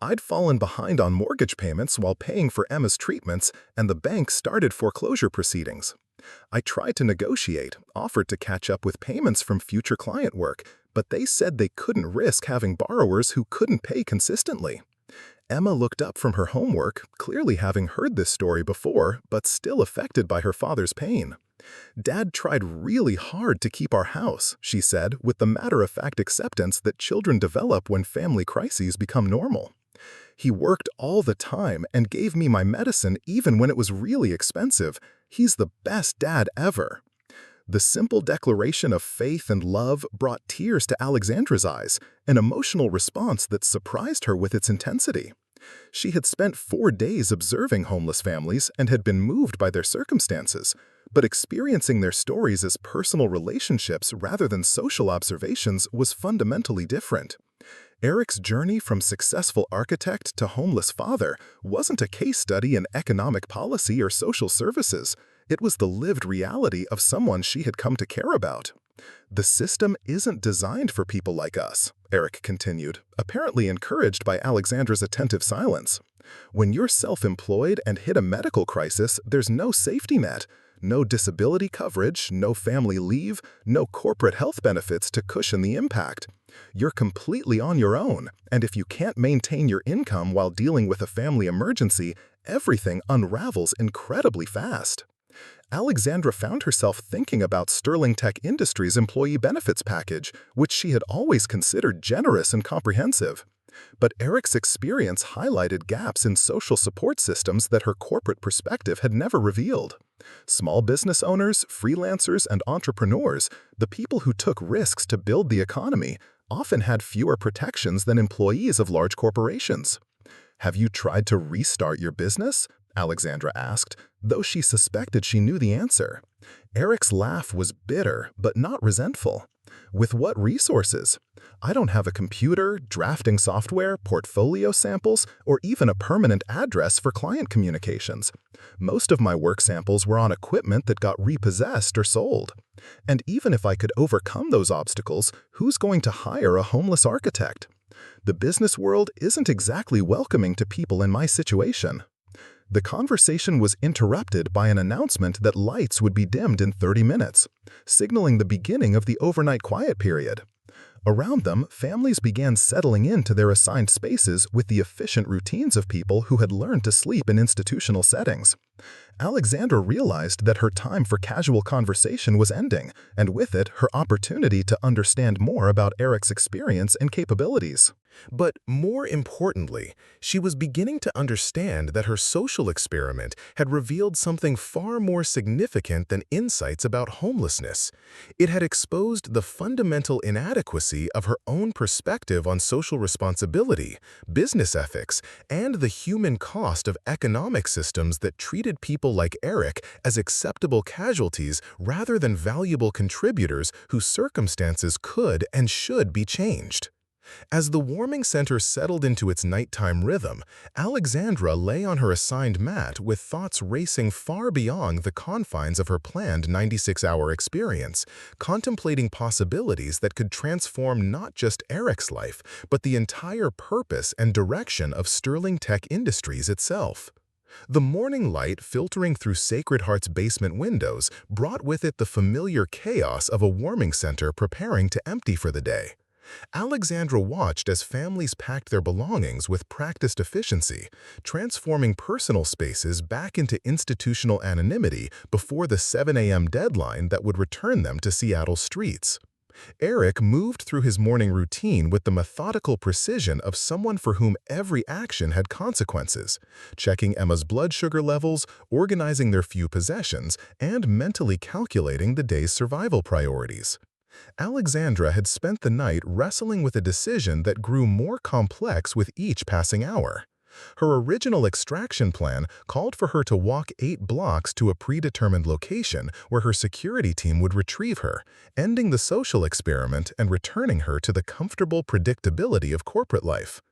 "I'd fallen behind on mortgage payments while paying for Emma's treatments, and the bank started foreclosure proceedings. I tried to negotiate, offered to catch up with payments from future client work, but they said they couldn't risk having borrowers who couldn't pay consistently." Emma looked up from her homework, clearly having heard this story before, but still affected by her father's pain. "Dad tried really hard to keep our house," she said, with the matter-of-fact acceptance that children develop when family crises become normal. "He worked all the time and gave me my medicine even when it was really expensive. He's the best dad ever." The simple declaration of faith and love brought tears to Alexandra's eyes, an emotional response that surprised her with its intensity. She had spent 4 days observing homeless families and had been moved by their circumstances, but experiencing their stories as personal relationships rather than social observations was fundamentally different. Erick's journey from successful architect to homeless father wasn't a case study in economic policy or social services. It was the lived reality of someone she had come to care about. "The system isn't designed for people like us," Erick continued, apparently encouraged by Alexandra's attentive silence. "When you're self-employed and hit a medical crisis, there's no safety net. No disability coverage, no family leave, no corporate health benefits to cushion the impact. You're completely on your own, and if you can't maintain your income while dealing with a family emergency, everything unravels incredibly fast." Alexandra found herself thinking about Sterling Tech Industries' employee benefits package, which she had always considered generous and comprehensive. But Erick's experience highlighted gaps in social support systems that her corporate perspective had never revealed. Small business owners, freelancers, and entrepreneurs, the people who took risks to build the economy, often had fewer protections than employees of large corporations. "Have you tried to restart your business?" Alexandra asked, though she suspected she knew the answer. Erick's laugh was bitter, but not resentful. "With what resources? I don't have a computer, drafting software, portfolio samples, or even a permanent address for client communications. Most of my work samples were on equipment that got repossessed or sold. And even if I could overcome those obstacles, who's going to hire a homeless architect? The business world isn't exactly welcoming to people in my situation." The conversation was interrupted by an announcement that lights would be dimmed in 30 minutes, signaling the beginning of the overnight quiet period. Around them, families began settling into their assigned spaces with the efficient routines of people who had learned to sleep in institutional settings. Alexandra realized that her time for casual conversation was ending, and with it, her opportunity to understand more about Erick's experience and capabilities. But more importantly, she was beginning to understand that her social experiment had revealed something far more significant than insights about homelessness. It had exposed the fundamental inadequacy of her own perspective on social responsibility, business ethics, and the human cost of economic systems that treated people like Erick as acceptable casualties rather than valuable contributors whose circumstances could and should be changed. As the warming center settled into its nighttime rhythm, Alexandra lay on her assigned mat with thoughts racing far beyond the confines of her planned 96-hour experience, contemplating possibilities that could transform not just Erick's life, but the entire purpose and direction of Sterling Tech Industries itself. The morning light filtering through Sacred Heart's basement windows brought with it the familiar chaos of a warming center preparing to empty for the day. Alexandra watched as families packed their belongings with practiced efficiency, transforming personal spaces back into institutional anonymity before the 7 a.m. deadline that would return them to Seattle streets. Erick moved through his morning routine with the methodical precision of someone for whom every action had consequences, checking Emma's blood sugar levels, organizing their few possessions, and mentally calculating the day's survival priorities. Alexandra had spent the night wrestling with a decision that grew more complex with each passing hour. Her original extraction plan called for her to walk 8 blocks to a predetermined location where her security team would retrieve her, ending the social experiment and returning her to the comfortable predictability of corporate life.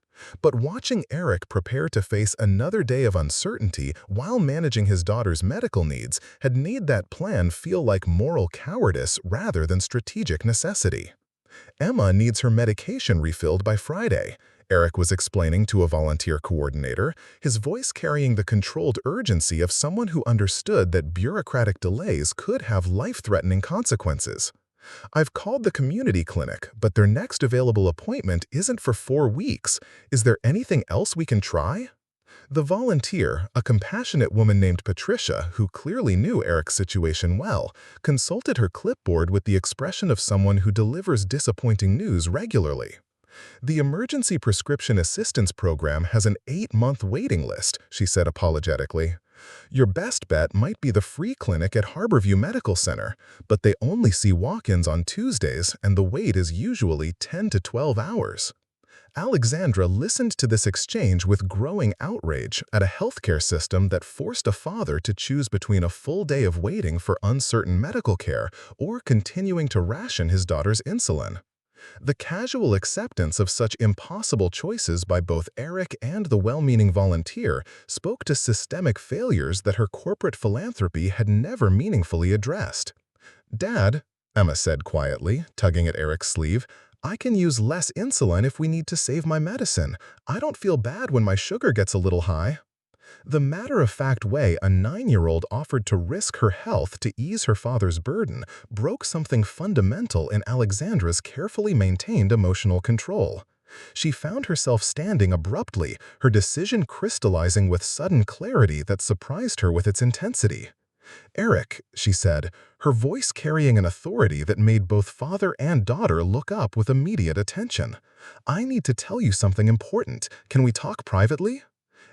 But watching Erick prepare to face another day of uncertainty while managing his daughter's medical needs had made that plan feel like moral cowardice rather than strategic necessity. Emma needs her medication refilled by Friday, Erick was explaining to a volunteer coordinator, his voice carrying the controlled urgency of someone who understood that bureaucratic delays could have life-threatening consequences. I've called the community clinic, but their next available appointment isn't for 4 weeks. Is there anything else we can try? The volunteer, a compassionate woman named Patricia, who clearly knew Erick's situation well, consulted her clipboard with the expression of someone who delivers disappointing news regularly. The Emergency Prescription Assistance Program has an 8-month waiting list, she said apologetically. Your best bet might be the free clinic at Harborview Medical Center, but they only see walk-ins on Tuesdays and the wait is usually 10 to 12 hours. Alexandra listened to this exchange with growing outrage at a healthcare system that forced a father to choose between a full day of waiting for uncertain medical care or continuing to ration his daughter's insulin. The casual acceptance of such impossible choices by both Erick and the well-meaning volunteer spoke to systemic failures that her corporate philanthropy had never meaningfully addressed. "Dad," Emma said quietly, tugging at Erick's sleeve, "I can use less insulin if we need to save my medicine. I don't feel bad when my sugar gets a little high." The matter-of-fact way a 9-year-old offered to risk her health to ease her father's burden broke something fundamental in Alexandra's carefully maintained emotional control. She found herself standing abruptly, her decision crystallizing with sudden clarity that surprised her with its intensity. "Erick," she said, her voice carrying an authority that made both father and daughter look up with immediate attention. "I need to tell you something important. Can we talk privately?"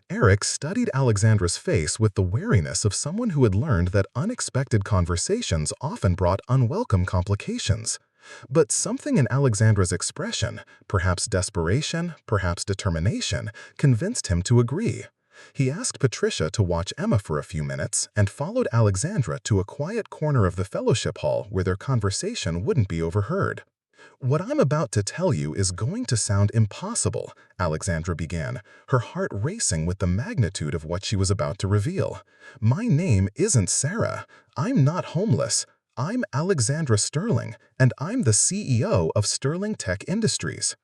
Erick studied Alexandra's face with the wariness of someone who had learned that unexpected conversations often brought unwelcome complications. But something in Alexandra's expression, perhaps desperation, perhaps determination, convinced him to agree. He asked Patricia to watch Emma for a few minutes and followed Alexandra to a quiet corner of the fellowship hall where their conversation wouldn't be overheard. "What I'm about to tell you is going to sound impossible," Alexandra began, her heart racing with the magnitude of what she was about to reveal. "My name isn't Sarah. I'm not homeless. I'm Alexandra Sterling, and I'm the CEO of Sterling Tech Industries."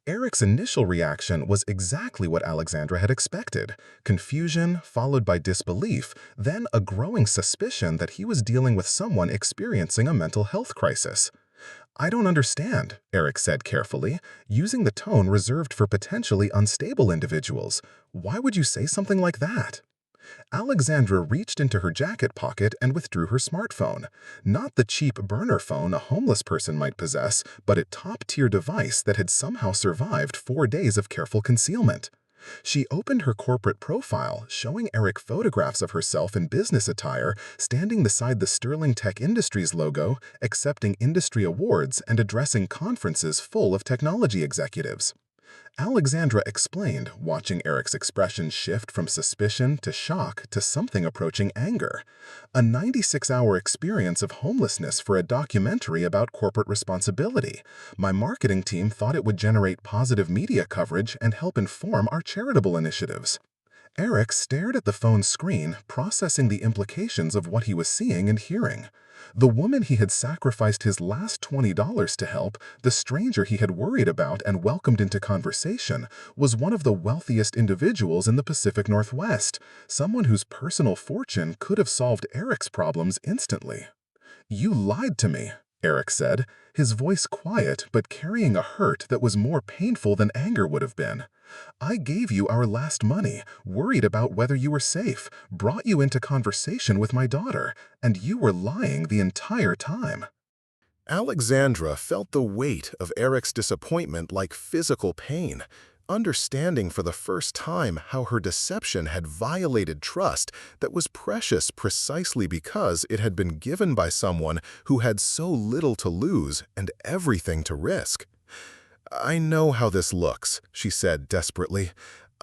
Erick's initial reaction was exactly what Alexandra had expected: confusion, followed by disbelief, then a growing suspicion that he was dealing with someone experiencing a mental health crisis. "I don't understand," Erick said carefully, using the tone reserved for potentially unstable individuals. "Why would you say something like that?" Alexandra reached into her jacket pocket and withdrew her smartphone. Not the cheap burner phone a homeless person might possess, but a top-tier device that had somehow survived 4 days of careful concealment. She opened her corporate profile, showing Erick photographs of herself in business attire, standing beside the Sterling Tech Industries logo, accepting industry awards and addressing conferences full of technology executives. Alexandra explained, watching Erick's expression shift from suspicion to shock to something approaching anger. A 96-hour experience of homelessness for a documentary about corporate responsibility. My marketing team thought it would generate positive media coverage and help inform our charitable initiatives. Erick stared at the phone's screen, processing the implications of what he was seeing and hearing. The woman he had sacrificed his last $20 to help, the stranger he had worried about and welcomed into conversation, was one of the wealthiest individuals in the Pacific Northwest, someone whose personal fortune could have solved Erick's problems instantly. "You lied to me," Erick said, his voice quiet but carrying a hurt that was more painful than anger would have been. "I gave you our last money, worried about whether you were safe, brought you into conversation with my daughter, and you were lying the entire time." Alexandra felt the weight of Erick's disappointment like physical pain, understanding for the first time how her deception had violated trust that was precious precisely because it had been given by someone who had so little to lose and everything to risk. "I know how this looks," she said desperately.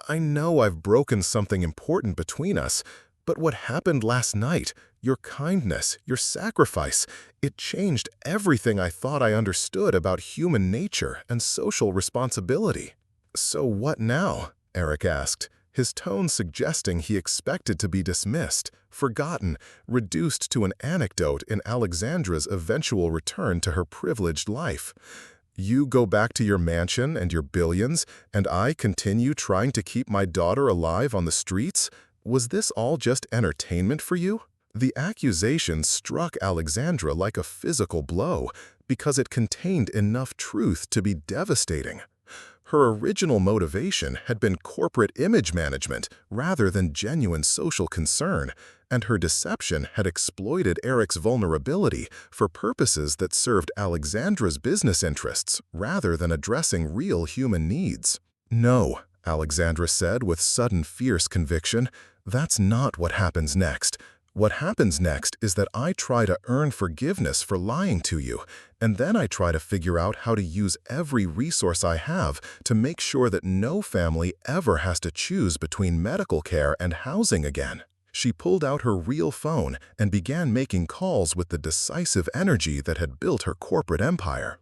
"I know I've broken something important between us, but what happened last night, your kindness, your sacrifice, it changed everything I thought I understood about human nature and social responsibility." "So what now?" Erick asked, his tone suggesting he expected to be dismissed, forgotten, reduced to an anecdote in Alexandra's eventual return to her privileged life. "You go back to your mansion and your billions, and I continue trying to keep my daughter alive on the streets? Was this all just entertainment for you?" The accusation struck Alexandra like a physical blow because it contained enough truth to be devastating. Her original motivation had been corporate image management rather than genuine social concern, and her deception had exploited Erick's vulnerability for purposes that served Alexandra's business interests rather than addressing real human needs. "No," Alexandra said with sudden fierce conviction, "that's not what happens next. What happens next is that I try to earn forgiveness for lying to you, and then I try to figure out how to use every resource I have to make sure that no family ever has to choose between medical care and housing again." She pulled out her real phone and began making calls with the decisive energy that had built her corporate empire.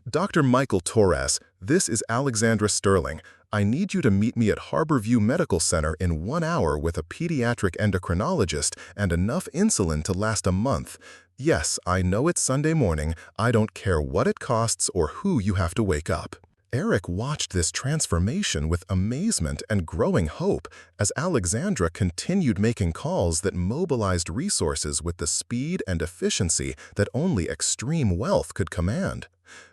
"Dr. Michael Torres, this is Alexandra Sterling. I need you to meet me at Harborview Medical Center in 1 hour with a pediatric endocrinologist and enough insulin to last a month. Yes, I know it's Sunday morning. I don't care what it costs or who you have to wake up." Erick watched this transformation with amazement and growing hope as Alexandra continued making calls that mobilized resources with the speed and efficiency that only extreme wealth could command.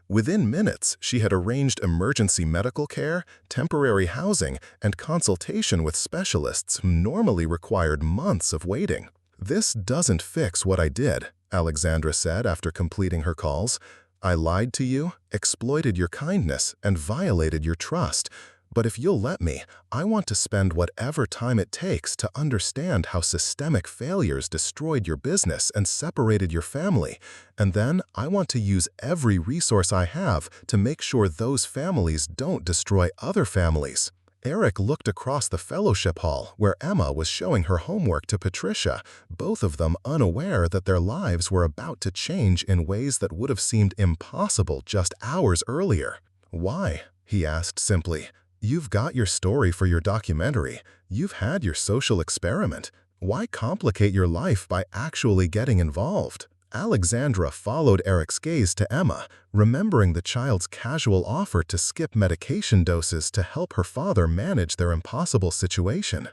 Within minutes, she had arranged emergency medical care, temporary housing, and consultation with specialists who normally required months of waiting. "This doesn't fix what I did," Alexandra said after completing her calls. "I lied to you, exploited your kindness, and violated your trust. But if you'll let me, I want to spend whatever time it takes to understand how systemic failures destroyed your business and separated your family. And then I want to use every resource I have to make sure those families don't destroy other families." Erick looked across the fellowship hall where Emma was showing her homework to Patricia, both of them unaware that their lives were about to change in ways that would have seemed impossible just hours earlier. "Why?" he asked simply. "You've got your story for your documentary. You've had your social experiment. Why complicate your life by actually getting involved?" Alexandra followed Erick's gaze to Emma, remembering the child's casual offer to skip medication doses to help her father manage their impossible situation.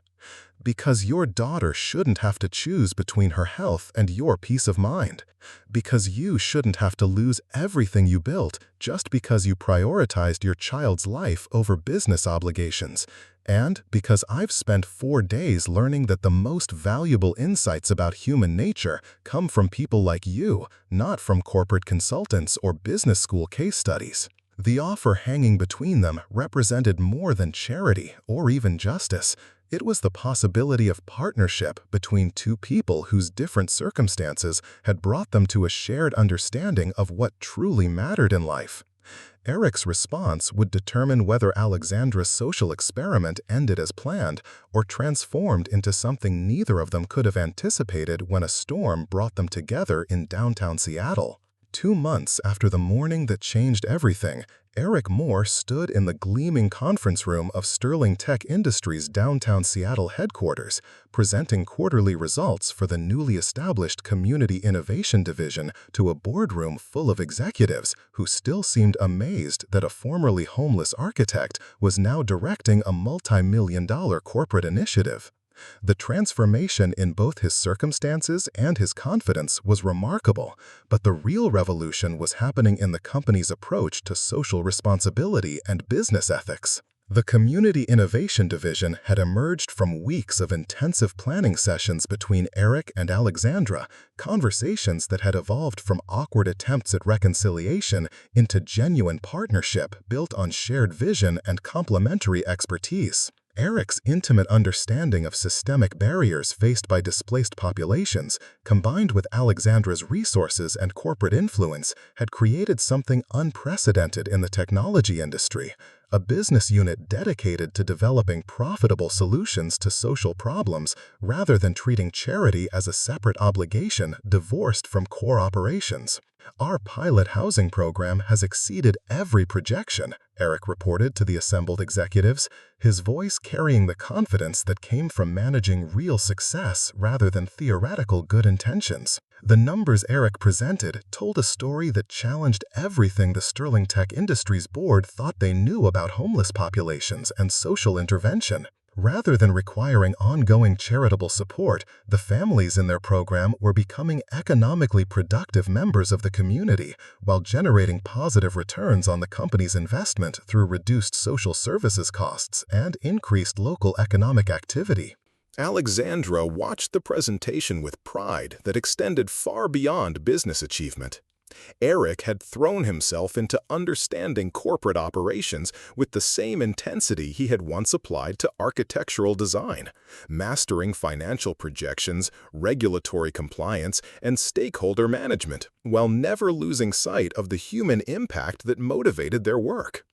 Because your daughter shouldn't have to choose between her health and your peace of mind. Because you shouldn't have to lose everything you built just because you prioritized your child's life over business obligations. And because I've spent 4 days learning that the most valuable insights about human nature come from people like you, not from corporate consultants or business school case studies. The offer hanging between them represented more than charity or even justice. It was the possibility of partnership between two people whose different circumstances had brought them to a shared understanding of what truly mattered in life. Erick's response would determine whether Alexandra's social experiment ended as planned or transformed into something neither of them could have anticipated when a storm brought them together in downtown Seattle. 2 months after the morning that changed everything, Erick Moore stood in the gleaming conference room of Sterling Tech Industries' downtown Seattle headquarters, presenting quarterly results for the newly established Community Innovation Division to a boardroom full of executives who still seemed amazed that a formerly homeless architect was now directing a multi-million-dollar corporate initiative. The transformation in both his circumstances and his confidence was remarkable, but the real revolution was happening in the company's approach to social responsibility and business ethics. The Community Innovation Division had emerged from weeks of intensive planning sessions between Erick and Alexandra, conversations that had evolved from awkward attempts at reconciliation into genuine partnership built on shared vision and complementary expertise. Erick's intimate understanding of systemic barriers faced by displaced populations, combined with Alexandra's resources and corporate influence, had created something unprecedented in the technology industry, a business unit dedicated to developing profitable solutions to social problems rather than treating charity as a separate obligation divorced from core operations. Our pilot housing program has exceeded every projection, Erick reported to the assembled executives, his voice carrying the confidence that came from managing real success rather than theoretical good intentions. The numbers Erick presented told a story that challenged everything the Sterling Tech Industries board thought they knew about homeless populations and social intervention. Rather than requiring ongoing charitable support, the families in their program were becoming economically productive members of the community while generating positive returns on the company's investment through reduced social services costs and increased local economic activity. Alexandra watched the presentation with pride that extended far beyond business achievement. Erick had thrown himself into understanding corporate operations with the same intensity he had once applied to architectural design, mastering financial projections, regulatory compliance, and stakeholder management, while never losing sight of the human impact that motivated their work.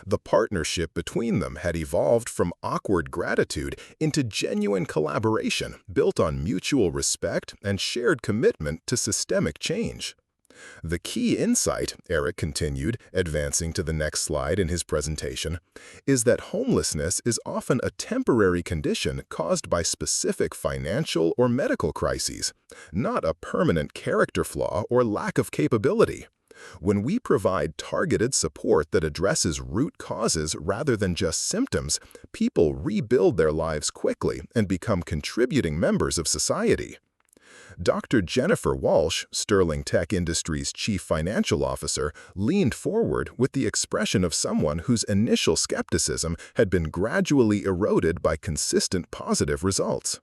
The partnership between them had evolved from awkward gratitude into genuine collaboration built on mutual respect and shared commitment to systemic change. The key insight, Erick continued, advancing to the next slide in his presentation, is that homelessness is often a temporary condition caused by specific financial or medical crises, not a permanent character flaw or lack of capability. When we provide targeted support that addresses root causes rather than just symptoms, people rebuild their lives quickly and become contributing members of society. Dr. Jennifer Walsh, Sterling Tech Industries' Chief Financial Officer, leaned forward with the expression of someone whose initial skepticism had been gradually eroded by consistent positive results.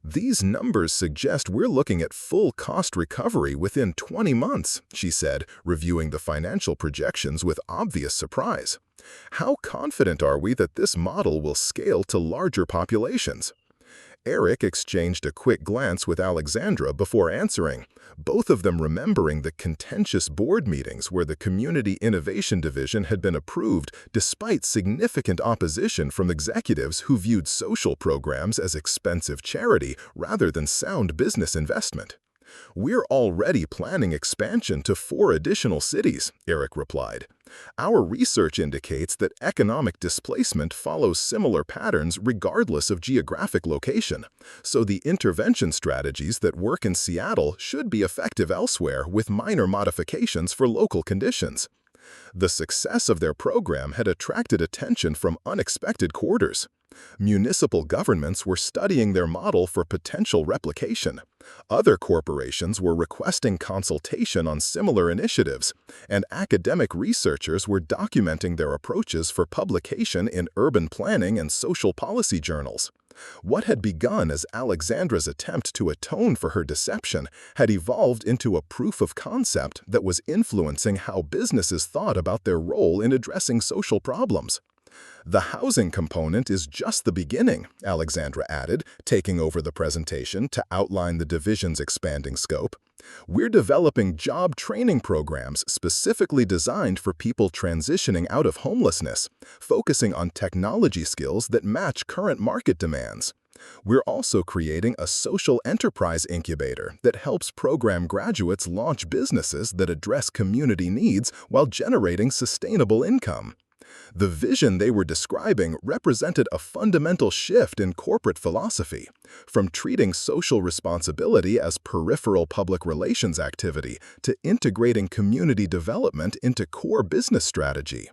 "These numbers suggest we're looking at full cost recovery within 20 months, she said, reviewing the financial projections with obvious surprise. "How confident are we that this model will scale to larger populations?" Erick exchanged a quick glance with Alexandra before answering, both of them remembering the contentious board meetings where the Community Innovation Division had been approved despite significant opposition from executives who viewed social programs as expensive charity rather than sound business investment. "We're already planning expansion to 4 additional cities," Erick replied. "Our research indicates that economic displacement follows similar patterns regardless of geographic location, so the intervention strategies that work in Seattle should be effective elsewhere with minor modifications for local conditions." The success of their program had attracted attention from unexpected quarters. Municipal governments were studying their model for potential replication. Other corporations were requesting consultation on similar initiatives, and academic researchers were documenting their approaches for publication in urban planning and social policy journals. What had begun as Alexandra's attempt to atone for her deception had evolved into a proof of concept that was influencing how businesses thought about their role in addressing social problems. "The housing component is just the beginning," Alexandra added, taking over the presentation to outline the division's expanding scope. "We're developing job training programs specifically designed for people transitioning out of homelessness, focusing on technology skills that match current market demands. We're also creating a social enterprise incubator that helps program graduates launch businesses that address community needs while generating sustainable income." The vision they were describing represented a fundamental shift in corporate philosophy, from treating social responsibility as peripheral public relations activity to integrating community development into core business strategy.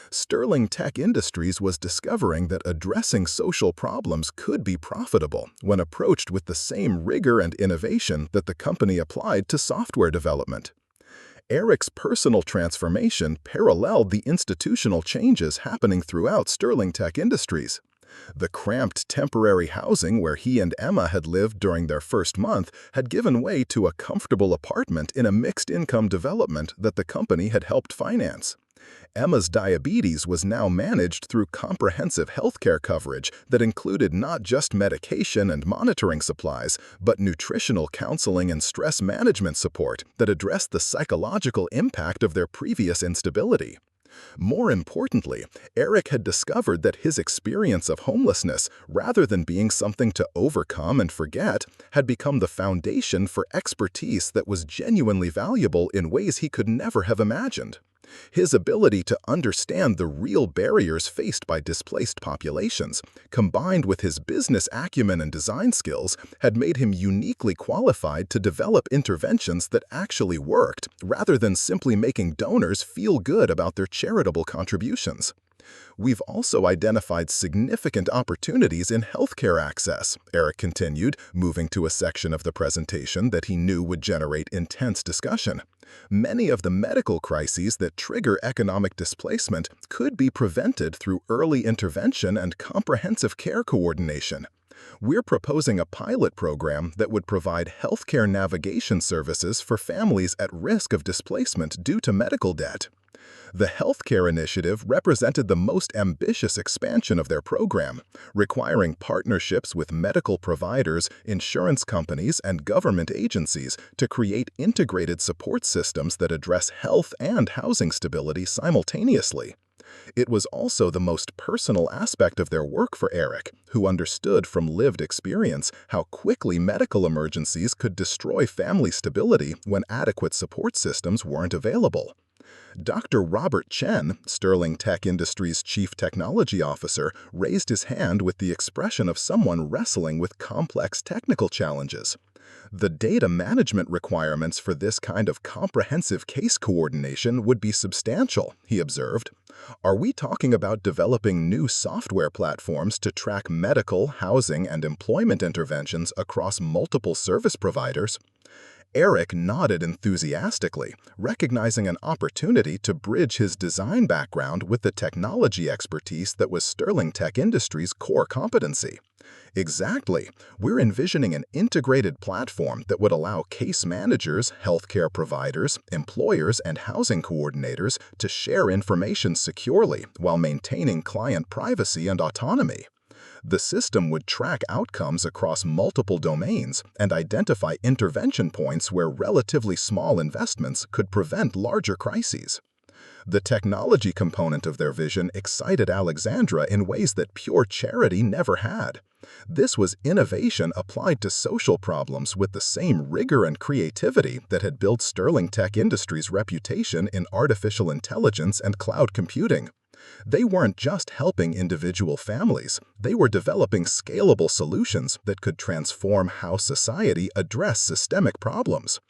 Sterling Tech Industries was discovering that addressing social problems could be profitable when approached with the same rigor and innovation that the company applied to software development. Erick's personal transformation paralleled the institutional changes happening throughout Sterling Tech Industries. The cramped temporary housing where he and Emma had lived during their first month had given way to a comfortable apartment in a mixed-income development that the company had helped finance. Emma's diabetes was now managed through comprehensive healthcare coverage that included not just medication and monitoring supplies, but nutritional counseling and stress management support that addressed the psychological impact of their previous instability. More importantly, Erick had discovered that his experience of homelessness, rather than being something to overcome and forget, had become the foundation for expertise that was genuinely valuable in ways he could never have imagined. His ability to understand the real barriers faced by displaced populations, combined with his business acumen and design skills, had made him uniquely qualified to develop interventions that actually worked, rather than simply making donors feel good about their charitable contributions. "We've also identified significant opportunities in healthcare access," Erick continued, moving to a section of the presentation that he knew would generate intense discussion. "Many of the medical crises that trigger economic displacement could be prevented through early intervention and comprehensive care coordination. We're proposing a pilot program that would provide healthcare navigation services for families at risk of displacement due to medical debt." The healthcare initiative represented the most ambitious expansion of their program, requiring partnerships with medical providers, insurance companies, and government agencies to create integrated support systems that address health and housing stability simultaneously. It was also the most personal aspect of their work for Erick, who understood from lived experience how quickly medical emergencies could destroy family stability when adequate support systems weren't available. Dr. Robert Chen, Sterling Tech Industries' Chief Technology Officer, raised his hand with the expression of someone wrestling with complex technical challenges. "The data management requirements for this kind of comprehensive case coordination would be substantial," he observed. "Are we talking about developing new software platforms to track medical, housing, and employment interventions across multiple service providers?" Erick nodded enthusiastically, recognizing an opportunity to bridge his design background with the technology expertise that was Sterling Tech Industries' core competency. "Exactly. We're envisioning an integrated platform that would allow case managers, healthcare providers, employers, and housing coordinators to share information securely while maintaining client privacy and autonomy. The system would track outcomes across multiple domains and identify intervention points where relatively small investments could prevent larger crises." The technology component of their vision excited Alexandra in ways that pure charity never had. This was innovation applied to social problems with the same rigor and creativity that had built Sterling Tech Industries' reputation in artificial intelligence and cloud computing. They weren't just helping individual families, they were developing scalable solutions that could transform how society addressed systemic problems.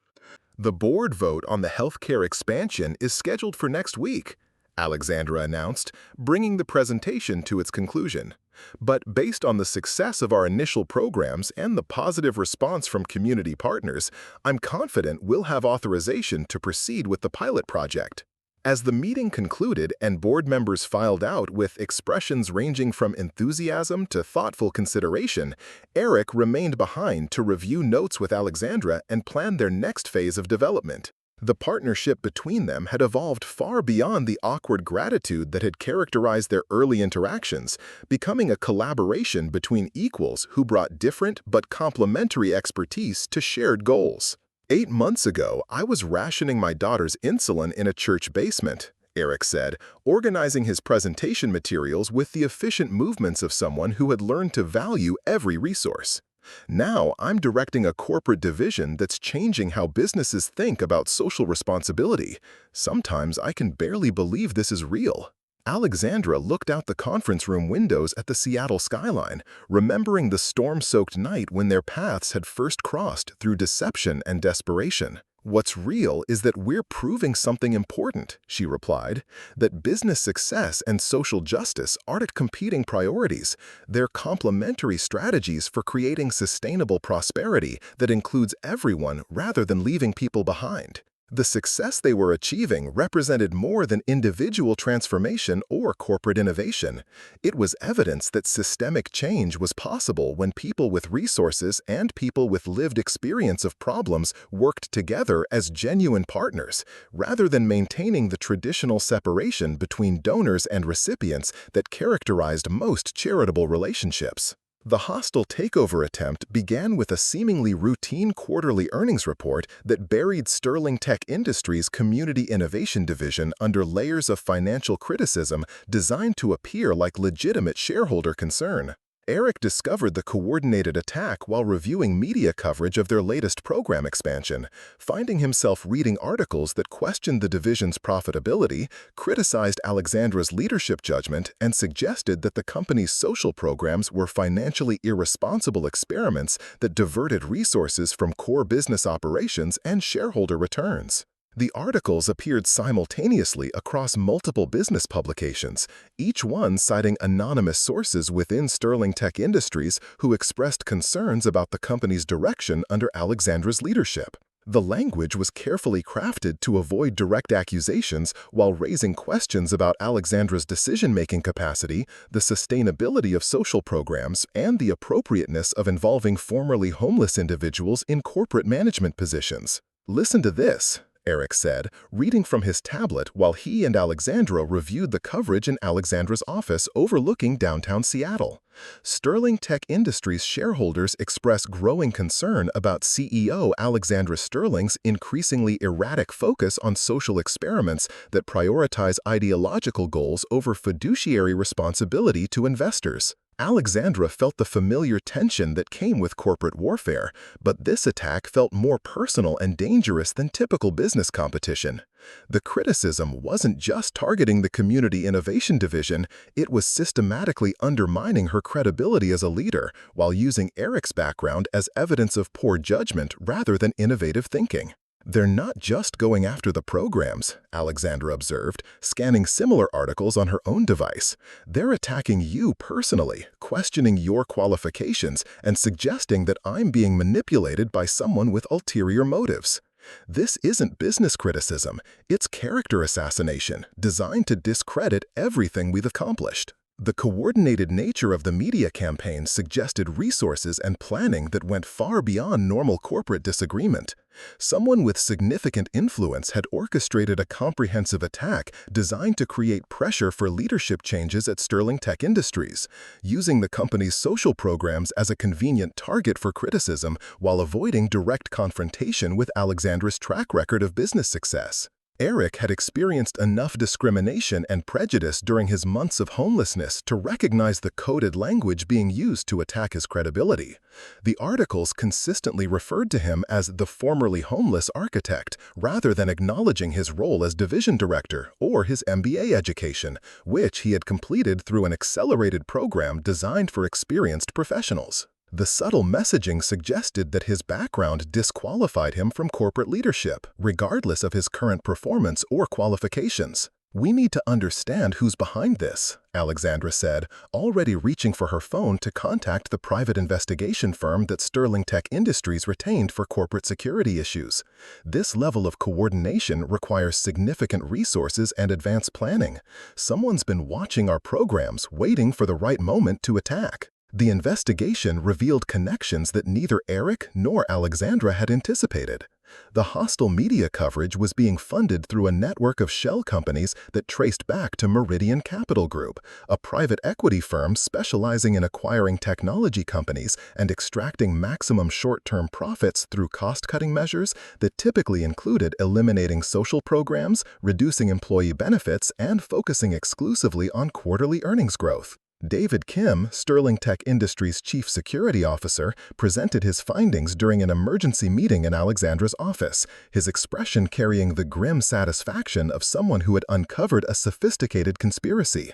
The board vote on the healthcare expansion is scheduled for next week, Alexandra announced, bringing the presentation to its conclusion. But based on the success of our initial programs and the positive response from community partners, I'm confident we'll have authorization to proceed with the pilot project. As the meeting concluded and board members filed out with expressions ranging from enthusiasm to thoughtful consideration, Erick remained behind to review notes with Alexandra and plan their next phase of development. The partnership between them had evolved far beyond the awkward gratitude that had characterized their early interactions, becoming a collaboration between equals who brought different but complementary expertise to shared goals. 8 months ago, I was rationing my daughter's insulin in a church basement, Erick said, organizing his presentation materials with the efficient movements of someone who had learned to value every resource. Now I'm directing a corporate division that's changing how businesses think about social responsibility. Sometimes I can barely believe this is real. Alexandra looked out the conference room windows at the Seattle skyline, remembering the storm-soaked night when their paths had first crossed through deception and desperation. "What's real is that we're proving something important," she replied, "that business success and social justice aren't competing priorities. They're complementary strategies for creating sustainable prosperity that includes everyone rather than leaving people behind." The success they were achieving represented more than individual transformation or corporate innovation. It was evidence that systemic change was possible when people with resources and people with lived experience of problems worked together as genuine partners, rather than maintaining the traditional separation between donors and recipients that characterized most charitable relationships. The hostile takeover attempt began with a seemingly routine quarterly earnings report that buried Sterling Tech Industries' Community Innovation Division under layers of financial criticism designed to appear like legitimate shareholder concern. Erick discovered the coordinated attack while reviewing media coverage of their latest program expansion, finding himself reading articles that questioned the division's profitability, criticized Alexandra's leadership judgment, and suggested that the company's social programs were financially irresponsible experiments that diverted resources from core business operations and shareholder returns. The articles appeared simultaneously across multiple business publications, each one citing anonymous sources within Sterling Tech Industries who expressed concerns about the company's direction under Alexandra's leadership. The language was carefully crafted to avoid direct accusations while raising questions about Alexandra's decision-making capacity, the sustainability of social programs, and the appropriateness of involving formerly homeless individuals in corporate management positions. "Listen to this," Erick said, reading from his tablet while he and Alexandra reviewed the coverage in Alexandra's office overlooking downtown Seattle. Sterling Tech Industries shareholders express growing concern about CEO Alexandra Sterling's increasingly erratic focus on social experiments that prioritize ideological goals over fiduciary responsibility to investors. Alexandra felt the familiar tension that came with corporate warfare, but this attack felt more personal and dangerous than typical business competition. The criticism wasn't just targeting the Community Innovation Division, it was systematically undermining her credibility as a leader, while using Erick's background as evidence of poor judgment rather than innovative thinking. "They're not just going after the programs," Alexandra observed, scanning similar articles on her own device. "They're attacking you personally, questioning your qualifications, and suggesting that I'm being manipulated by someone with ulterior motives." This isn't business criticism, it's character assassination, designed to discredit everything we've accomplished. The coordinated nature of the media campaign suggested resources and planning that went far beyond normal corporate disagreement. Someone with significant influence had orchestrated a comprehensive attack designed to create pressure for leadership changes at Sterling Tech Industries, using the company's social programs as a convenient target for criticism while avoiding direct confrontation with Alexandra's track record of business success. Erick had experienced enough discrimination and prejudice during his months of homelessness to recognize the coded language being used to attack his credibility. The articles consistently referred to him as the formerly homeless architect, rather than acknowledging his role as division director or his MBA education, which he had completed through an accelerated program designed for experienced professionals. The subtle messaging suggested that his background disqualified him from corporate leadership, regardless of his current performance or qualifications. "We need to understand who's behind this," Alexandra said, already reaching for her phone to contact the private investigation firm that Sterling Tech Industries retained for corporate security issues. "This level of coordination requires significant resources and advanced planning. Someone's been watching our programs, waiting for the right moment to attack." The investigation revealed connections that neither Erick nor Alexandra had anticipated. The hostile media coverage was being funded through a network of shell companies that traced back to Meridian Capital Group, a private equity firm specializing in acquiring technology companies and extracting maximum short-term profits through cost-cutting measures that typically included eliminating social programs, reducing employee benefits, and focusing exclusively on quarterly earnings growth. David Kim, Sterling Tech Industries' chief security officer, presented his findings during an emergency meeting in Alexandra's office, his expression carrying the grim satisfaction of someone who had uncovered a sophisticated conspiracy.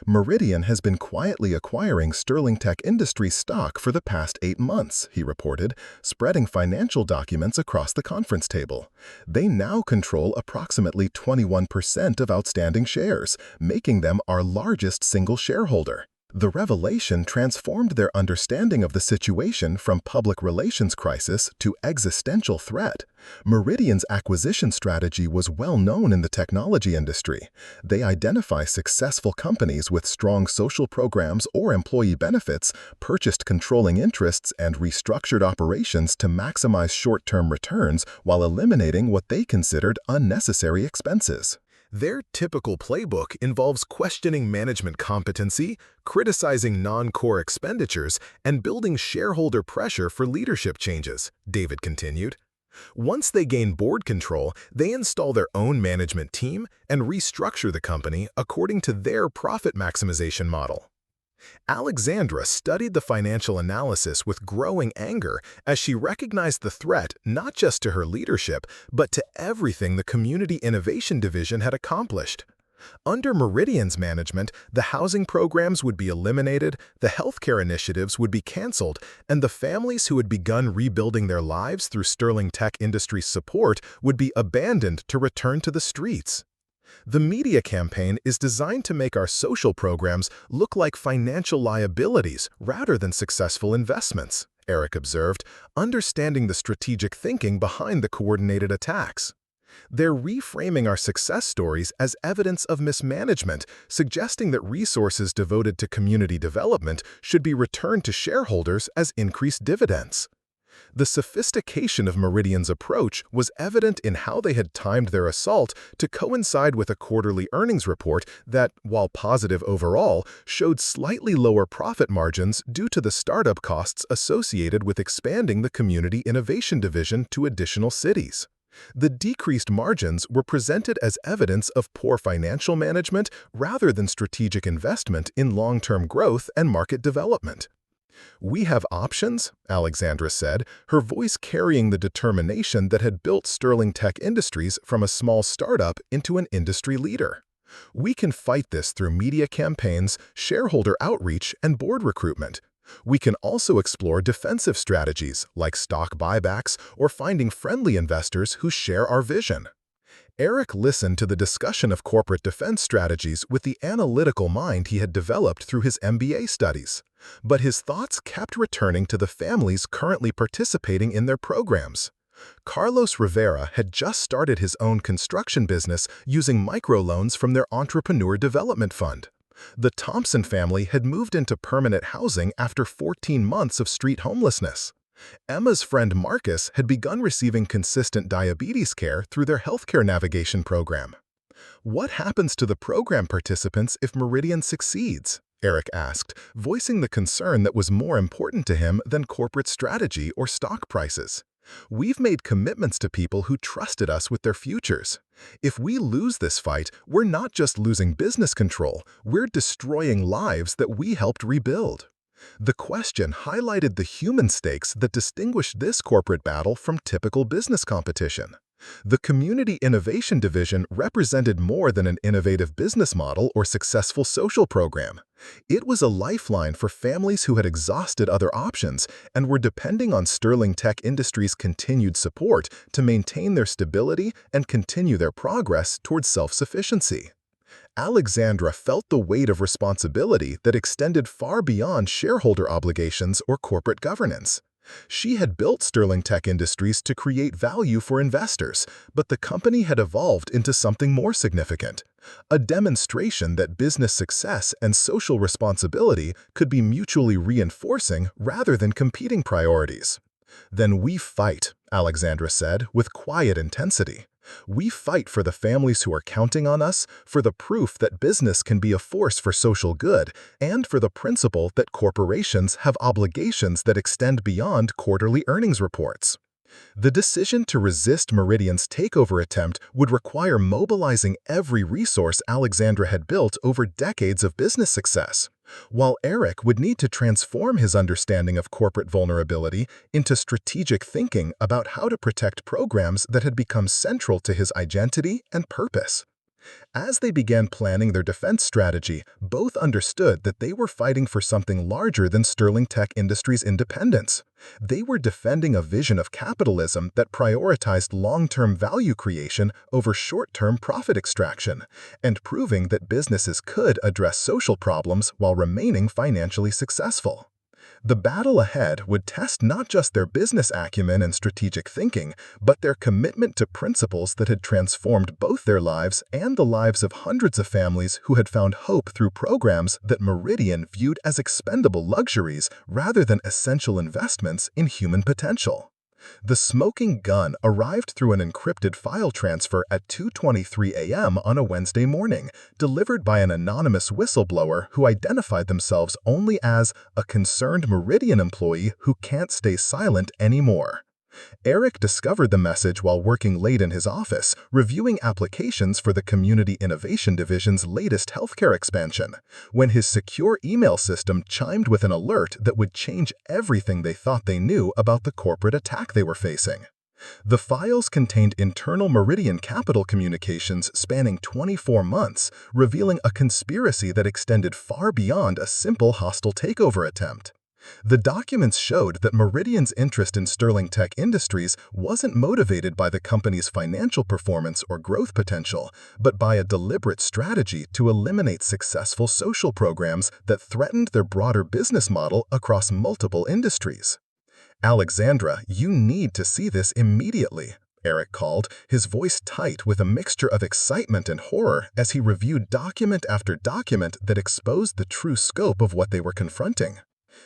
"Meridian has been quietly acquiring Sterling Tech Industries stock for the past 8 months," he reported, spreading financial documents across the conference table. "They now control approximately 21% of outstanding shares, making them our largest single shareholder." The revelation transformed their understanding of the situation from public relations crisis to existential threat. Meridian's acquisition strategy was well known in the technology industry. They identify successful companies with strong social programs or employee benefits, purchased controlling interests, and restructured operations to maximize short-term returns while eliminating what they considered unnecessary expenses. Their typical playbook involves questioning management competency, criticizing non-core expenditures, and building shareholder pressure for leadership changes, David continued. Once they gain board control, they install their own management team and restructure the company according to their profit maximization model. Alexandra studied the financial analysis with growing anger as she recognized the threat not just to her leadership, but to everything the Community Innovation Division had accomplished. Under Meridian's management, the housing programs would be eliminated, the healthcare initiatives would be canceled, and the families who had begun rebuilding their lives through Sterling Tech Industries' support would be abandoned to return to the streets. "The media campaign is designed to make our social programs look like financial liabilities rather than successful investments," Erick observed, understanding the strategic thinking behind the coordinated attacks. "They're reframing our success stories as evidence of mismanagement, suggesting that resources devoted to community development should be returned to shareholders as increased dividends." The sophistication of Meridian's approach was evident in how they had timed their assault to coincide with a quarterly earnings report that, while positive overall, showed slightly lower profit margins due to the startup costs associated with expanding the Community Innovation Division to additional cities. The decreased margins were presented as evidence of poor financial management rather than strategic investment in long-term growth and market development. "We have options," Alexandra said, her voice carrying the determination that had built Sterling Tech Industries from a small startup into an industry leader. "We can fight this through media campaigns, shareholder outreach, and board recruitment. We can also explore defensive strategies like stock buybacks or finding friendly investors who share our vision." Erick listened to the discussion of corporate defense strategies with the analytical mind he had developed through his MBA studies. But his thoughts kept returning to the families currently participating in their programs. Carlos Rivera had just started his own construction business using microloans from their Entrepreneur Development Fund. The Thompson family had moved into permanent housing after 14 months of street homelessness. Emma's friend Marcus had begun receiving consistent diabetes care through their healthcare navigation program. "What happens to the program participants if Meridian succeeds?" Erick asked, voicing the concern that was more important to him than corporate strategy or stock prices. We've made commitments to people who trusted us with their futures. If we lose this fight, we're not just losing business control, we're destroying lives that we helped rebuild. The question highlighted the human stakes that distinguish this corporate battle from typical business competition. The Community Innovation Division represented more than an innovative business model or successful social program. It was a lifeline for families who had exhausted other options and were depending on Sterling Tech Industries' continued support to maintain their stability and continue their progress towards self-sufficiency. Alexandra felt the weight of responsibility that extended far beyond shareholder obligations or corporate governance. She had built Sterling Tech Industries to create value for investors, but the company had evolved into something more significant, a demonstration that business success and social responsibility could be mutually reinforcing rather than competing priorities. "Then we fight," Alexandra said with quiet intensity. "We fight for the families who are counting on us, for the proof that business can be a force for social good, and for the principle that corporations have obligations that extend beyond quarterly earnings reports." The decision to resist Meridian's takeover attempt would require mobilizing every resource Alexandra had built over decades of business success, while Erick would need to transform his understanding of corporate vulnerability into strategic thinking about how to protect programs that had become central to his identity and purpose. As they began planning their defense strategy, both understood that they were fighting for something larger than Sterling Tech Industries' independence. They were defending a vision of capitalism that prioritized long-term value creation over short-term profit extraction, and proving that businesses could address social problems while remaining financially successful. The battle ahead would test not just their business acumen and strategic thinking, but their commitment to principles that had transformed both their lives and the lives of hundreds of families who had found hope through programs that Meridian viewed as expendable luxuries rather than essential investments in human potential. The smoking gun arrived through an encrypted file transfer at 2:23 a.m. on a Wednesday morning, delivered by an anonymous whistleblower who identified themselves only as a concerned Meridian employee who can't stay silent anymore. Erick discovered the message while working late in his office, reviewing applications for the Community Innovation Division's latest healthcare expansion, when his secure email system chimed with an alert that would change everything they thought they knew about the corporate attack they were facing. The files contained internal Meridian Capital communications spanning 24 months, revealing a conspiracy that extended far beyond a simple hostile takeover attempt. The documents showed that Meridian's interest in Sterling Tech Industries wasn't motivated by the company's financial performance or growth potential, but by a deliberate strategy to eliminate successful social programs that threatened their broader business model across multiple industries. "Alexandra, you need to see this immediately," Erick called, his voice tight with a mixture of excitement and horror as he reviewed document after document that exposed the true scope of what they were confronting.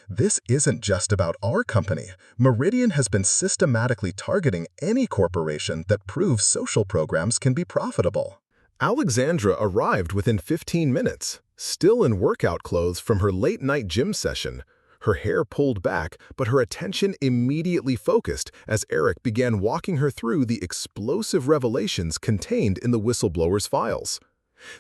"This isn't just about our company. Meridian has been systematically targeting any corporation that proves social programs can be profitable." Alexandra arrived within 15 minutes, still in workout clothes from her late-night gym session, her hair pulled back, but her attention immediately focused as Erick began walking her through the explosive revelations contained in the whistleblower's files.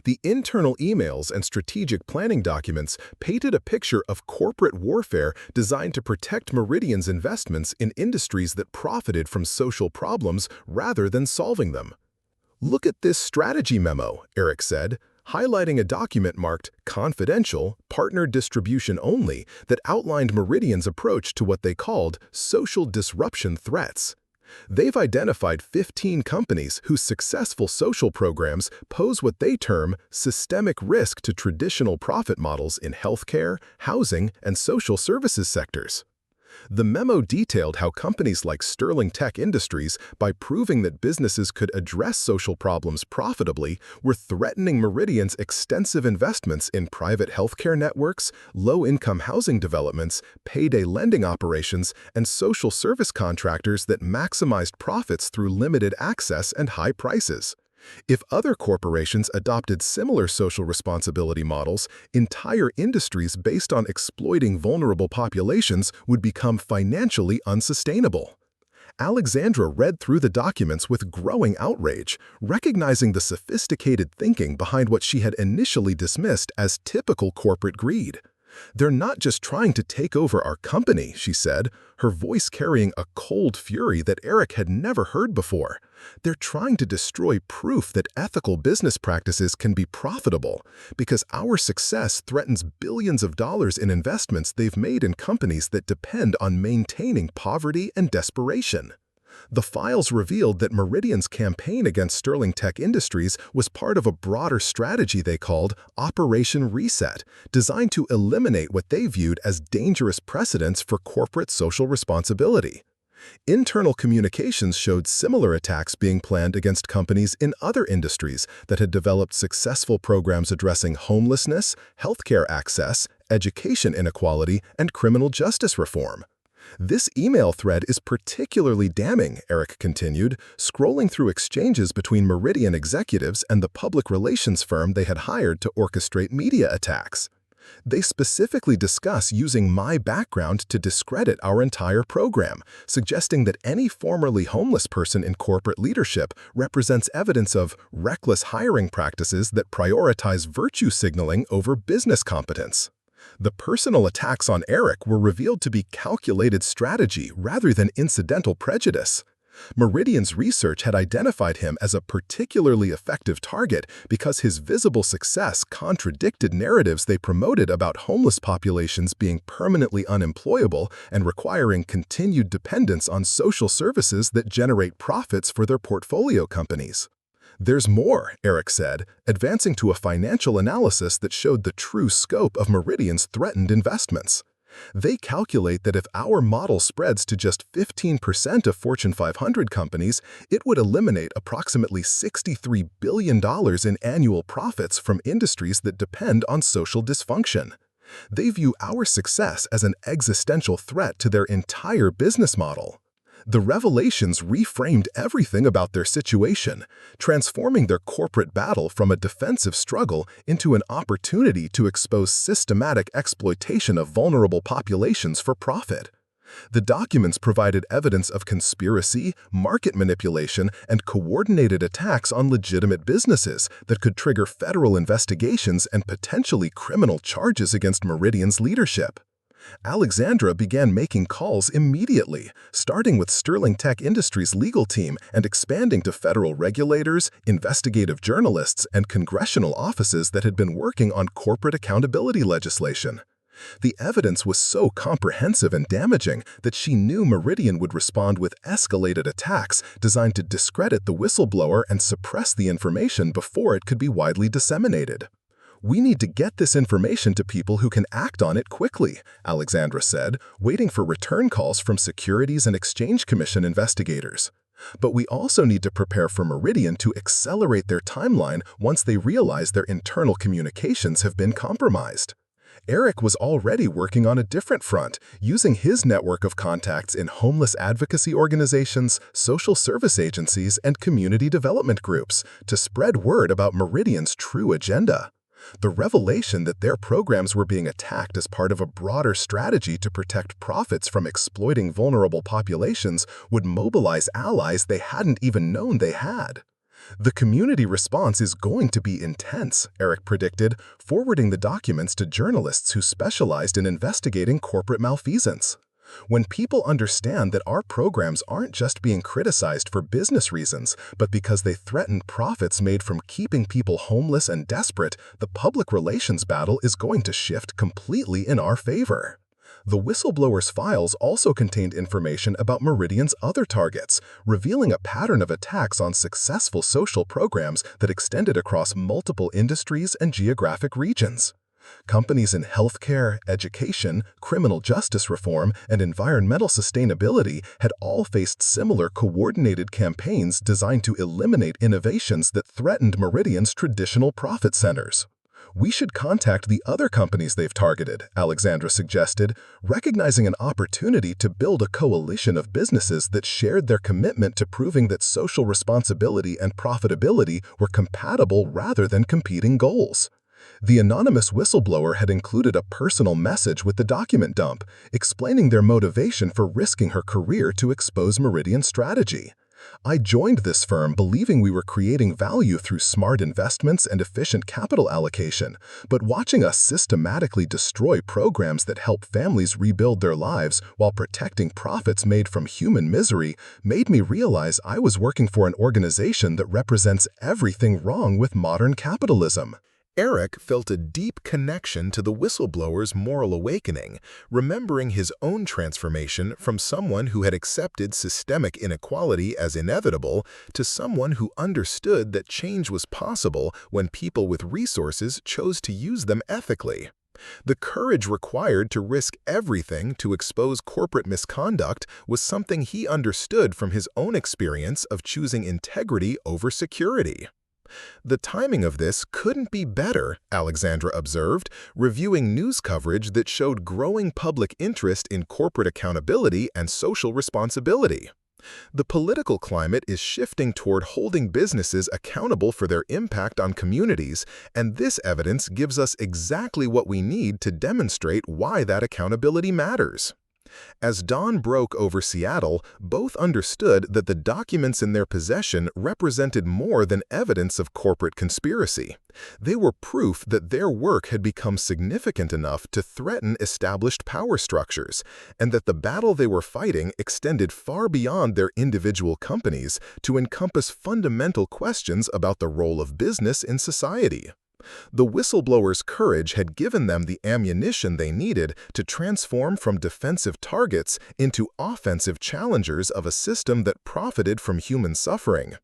The internal emails and strategic planning documents painted a picture of corporate warfare designed to protect Meridian's investments in industries that profited from social problems rather than solving them. "Look at this strategy memo," Erick said, highlighting a document marked Confidential, Partner Distribution Only that outlined Meridian's approach to what they called social disruption threats. They've identified 15 companies whose successful social programs pose what they term systemic risk to traditional profit models in healthcare, housing, and social services sectors. The memo detailed how companies like Sterling Tech Industries, by proving that businesses could address social problems profitably, were threatening Meridian's extensive investments in private healthcare networks, low-income housing developments, payday lending operations, and social service contractors that maximized profits through limited access and high prices. If other corporations adopted similar social responsibility models, entire industries based on exploiting vulnerable populations would become financially unsustainable. Alexandra read through the documents with growing outrage, recognizing the sophisticated thinking behind what she had initially dismissed as typical corporate greed. "They're not just trying to take over our company," she said, her voice carrying a cold fury that Erick had never heard before. "They're trying to destroy proof that ethical business practices can be profitable, because our success threatens billions of dollars in investments they've made in companies that depend on maintaining poverty and desperation." The files revealed that Meridian's campaign against Sterling Tech Industries was part of a broader strategy they called Operation Reset, designed to eliminate what they viewed as dangerous precedents for corporate social responsibility. Internal communications showed similar attacks being planned against companies in other industries that had developed successful programs addressing homelessness, healthcare access, education inequality, and criminal justice reform. "This email thread is particularly damning," Erick continued, scrolling through exchanges between Meridian executives and the public relations firm they had hired to orchestrate media attacks. "They specifically discuss using my background to discredit our entire program, suggesting that any formerly homeless person in corporate leadership represents evidence of reckless hiring practices that prioritize virtue signaling over business competence." The personal attacks on Erick were revealed to be calculated strategy rather than incidental prejudice. Meridian's research had identified him as a particularly effective target because his visible success contradicted narratives they promoted about homeless populations being permanently unemployable and requiring continued dependence on social services that generate profits for their portfolio companies. "There's more," Erick said, advancing to a financial analysis that showed the true scope of Meridian's threatened investments. "They calculate that if our model spreads to just 15% of Fortune 500 companies, it would eliminate approximately $63 billion in annual profits from industries that depend on social dysfunction. They view our success as an existential threat to their entire business model." The revelations reframed everything about their situation, transforming their corporate battle from a defensive struggle into an opportunity to expose systematic exploitation of vulnerable populations for profit. The documents provided evidence of conspiracy, market manipulation, and coordinated attacks on legitimate businesses that could trigger federal investigations and potentially criminal charges against Meridian's leadership. Alexandra began making calls immediately, starting with Sterling Tech Industries' legal team and expanding to federal regulators, investigative journalists, and congressional offices that had been working on corporate accountability legislation. The evidence was so comprehensive and damaging that she knew Meridian would respond with escalated attacks designed to discredit the whistleblower and suppress the information before it could be widely disseminated. "We need to get this information to people who can act on it quickly," Alexandra said, waiting for return calls from Securities and Exchange Commission investigators. "But we also need to prepare for Meridian to accelerate their timeline once they realize their internal communications have been compromised." Erick was already working on a different front, using his network of contacts in homeless advocacy organizations, social service agencies, and community development groups to spread word about Meridian's true agenda. The revelation that their programs were being attacked as part of a broader strategy to protect profits from exploiting vulnerable populations would mobilize allies they hadn't even known they had. "The community response is going to be intense," Erick predicted, forwarding the documents to journalists who specialized in investigating corporate malfeasance. "When people understand that our programs aren't just being criticized for business reasons, but because they threaten profits made from keeping people homeless and desperate, the public relations battle is going to shift completely in our favor." The whistleblower's files also contained information about Meridian's other targets, revealing a pattern of attacks on successful social programs that extended across multiple industries and geographic regions. Companies in healthcare, education, criminal justice reform, and environmental sustainability had all faced similar coordinated campaigns designed to eliminate innovations that threatened Meridian's traditional profit centers. "We should contact the other companies they've targeted," Alexandra suggested, recognizing an opportunity to build a coalition of businesses that shared their commitment to proving that social responsibility and profitability were compatible rather than competing goals. The anonymous whistleblower had included a personal message with the document dump, explaining their motivation for risking her career to expose Meridian's strategy. I joined this firm believing we were creating value through smart investments and efficient capital allocation, but watching us systematically destroy programs that help families rebuild their lives while protecting profits made from human misery made me realize I was working for an organization that represents everything wrong with modern capitalism. Erick felt a deep connection to the whistleblower's moral awakening, remembering his own transformation from someone who had accepted systemic inequality as inevitable to someone who understood that change was possible when people with resources chose to use them ethically. The courage required to risk everything to expose corporate misconduct was something he understood from his own experience of choosing integrity over security. The timing of this couldn't be better, Alexandra observed, reviewing news coverage that showed growing public interest in corporate accountability and social responsibility. The political climate is shifting toward holding businesses accountable for their impact on communities, and this evidence gives us exactly what we need to demonstrate why that accountability matters. As dawn broke over Seattle, both understood that the documents in their possession represented more than evidence of corporate conspiracy. They were proof that their work had become significant enough to threaten established power structures, and that the battle they were fighting extended far beyond their individual companies to encompass fundamental questions about the role of business in society. The whistleblower's courage had given them the ammunition they needed to transform from defensive targets into offensive challengers of a system that profited from human suffering.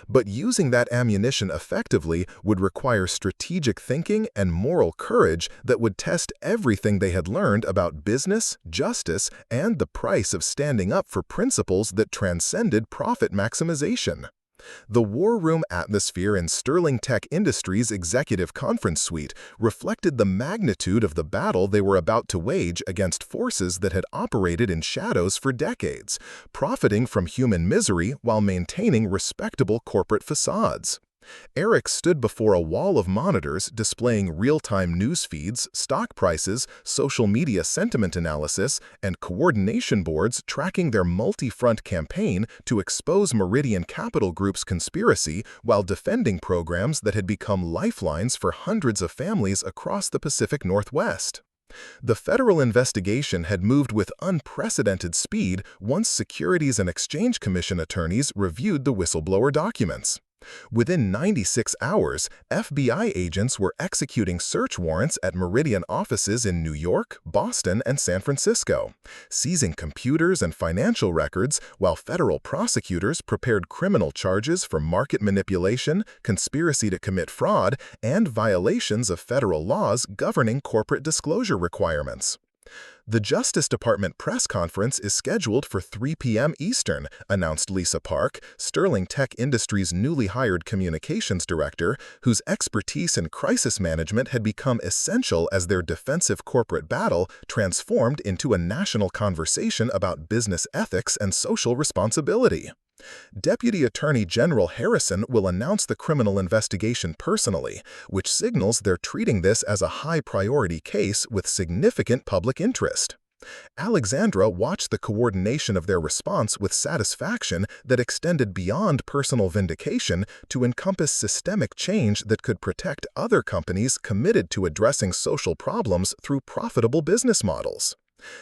But using that ammunition effectively would require strategic thinking and moral courage that would test everything they had learned about business, justice, and the price of standing up for principles that transcended profit maximization. The war room atmosphere in Sterling Tech Industries' executive conference suite reflected the magnitude of the battle they were about to wage against forces that had operated in shadows for decades, profiting from human misery while maintaining respectable corporate facades. Erick stood before a wall of monitors displaying real-time news feeds, stock prices, social media sentiment analysis, and coordination boards tracking their multi-front campaign to expose Meridian Capital Group's conspiracy while defending programs that had become lifelines for hundreds of families across the Pacific Northwest. The federal investigation had moved with unprecedented speed once Securities and Exchange Commission attorneys reviewed the whistleblower documents. Within 96 hours, FBI agents were executing search warrants at Meridian offices in New York, Boston, and San Francisco, seizing computers and financial records while federal prosecutors prepared criminal charges for market manipulation, conspiracy to commit fraud, and violations of federal laws governing corporate disclosure requirements. The Justice Department press conference is scheduled for 3 p.m. Eastern, announced Lisa Park, Sterling Tech Industries' newly hired communications director, whose expertise in crisis management had become essential as their defensive corporate battle transformed into a national conversation about business ethics and social responsibility. Deputy Attorney General Harrison will announce the criminal investigation personally, which signals they're treating this as a high-priority case with significant public interest. Alexandra watched the coordination of their response with satisfaction that extended beyond personal vindication to encompass systemic change that could protect other companies committed to addressing social problems through profitable business models.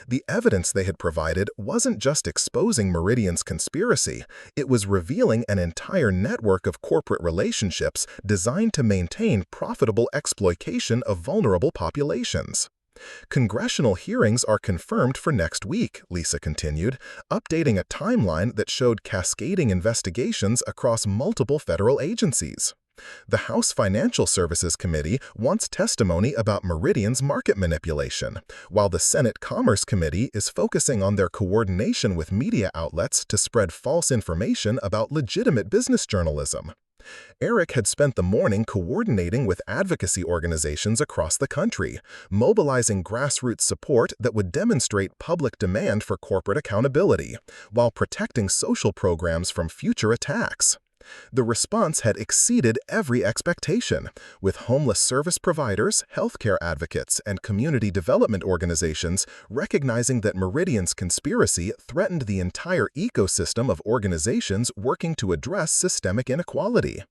The evidence they had provided wasn't just exposing Meridian's conspiracy, it was revealing an entire network of corporate relationships designed to maintain profitable exploitation of vulnerable populations. Congressional hearings are confirmed for next week, Lisa continued, updating a timeline that showed cascading investigations across multiple federal agencies. The House Financial Services Committee wants testimony about Meridian's market manipulation, while the Senate Commerce Committee is focusing on their coordination with media outlets to spread false information about legitimate business journalism. Erick had spent the morning coordinating with advocacy organizations across the country, mobilizing grassroots support that would demonstrate public demand for corporate accountability, while protecting social programs from future attacks. The response had exceeded every expectation, with homeless service providers, healthcare advocates, and community development organizations recognizing that Meridian's conspiracy threatened the entire ecosystem of organizations working to address systemic inequality.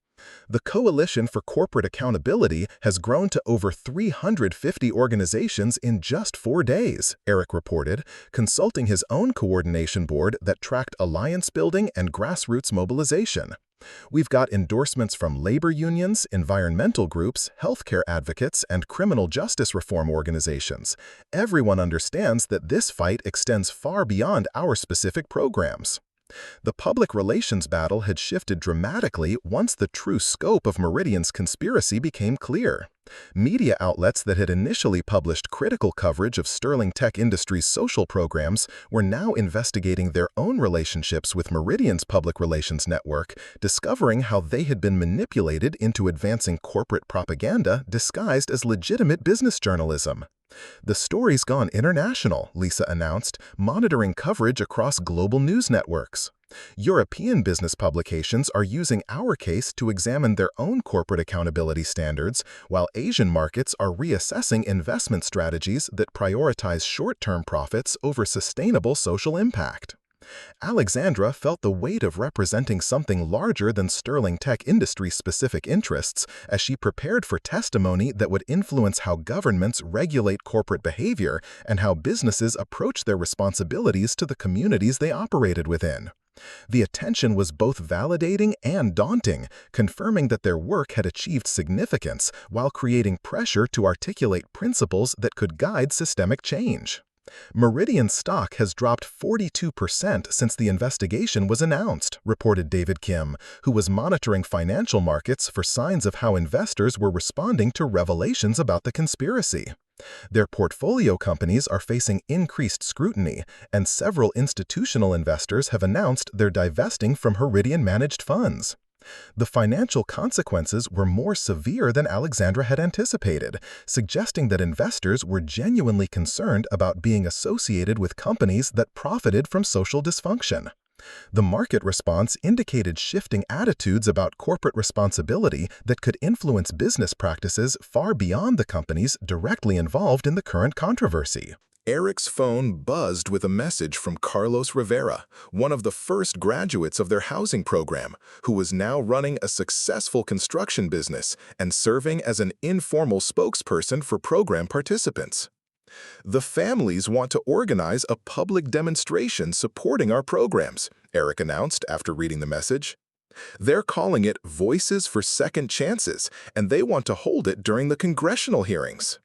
The Coalition for Corporate Accountability has grown to over 350 organizations in just 4 days, Erick reported, consulting his own coordination board that tracked alliance building and grassroots mobilization. We've got endorsements from labor unions, environmental groups, healthcare advocates, and criminal justice reform organizations. Everyone understands that this fight extends far beyond our specific programs. The public relations battle had shifted dramatically once the true scope of Meridian's conspiracy became clear. Media outlets that had initially published critical coverage of Sterling Tech Industries' social programs were now investigating their own relationships with Meridian's public relations network, discovering how they had been manipulated into advancing corporate propaganda disguised as legitimate business journalism. The story's gone international, Lisa announced, monitoring coverage across global news networks. European business publications are using our case to examine their own corporate accountability standards, while Asian markets are reassessing investment strategies that prioritize short-term profits over sustainable social impact. Alexandra felt the weight of representing something larger than Sterling Tech Industries-specific interests as she prepared for testimony that would influence how governments regulate corporate behavior and how businesses approach their responsibilities to the communities they operated within. The attention was both validating and daunting, confirming that their work had achieved significance while creating pressure to articulate principles that could guide systemic change. Meridian stock has dropped 42% since the investigation was announced, reported David Kim, who was monitoring financial markets for signs of how investors were responding to revelations about the conspiracy. Their portfolio companies are facing increased scrutiny, and several institutional investors have announced they're divesting from Meridian-managed funds. The financial consequences were more severe than Alexandra had anticipated, suggesting that investors were genuinely concerned about being associated with companies that profited from social dysfunction. The market response indicated shifting attitudes about corporate responsibility that could influence business practices far beyond the companies directly involved in the current controversy. Erick's phone buzzed with a message from Carlos Rivera, one of the first graduates of their housing program, who was now running a successful construction business and serving as an informal spokesperson for program participants. "The families want to organize a public demonstration supporting our programs," Erick announced after reading the message. "They're calling it Voices for Second Chances, and they want to hold it during the congressional hearings."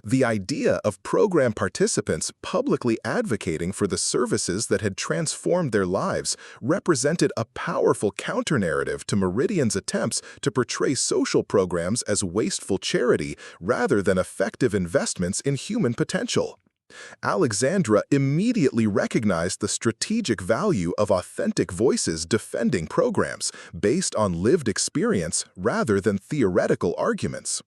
The idea of program participants publicly advocating for the services that had transformed their lives represented a powerful counter-narrative to Meridian's attempts to portray social programs as wasteful charity rather than effective investments in human potential. Alexandra immediately recognized the strategic value of authentic voices defending programs based on lived experience rather than theoretical arguments.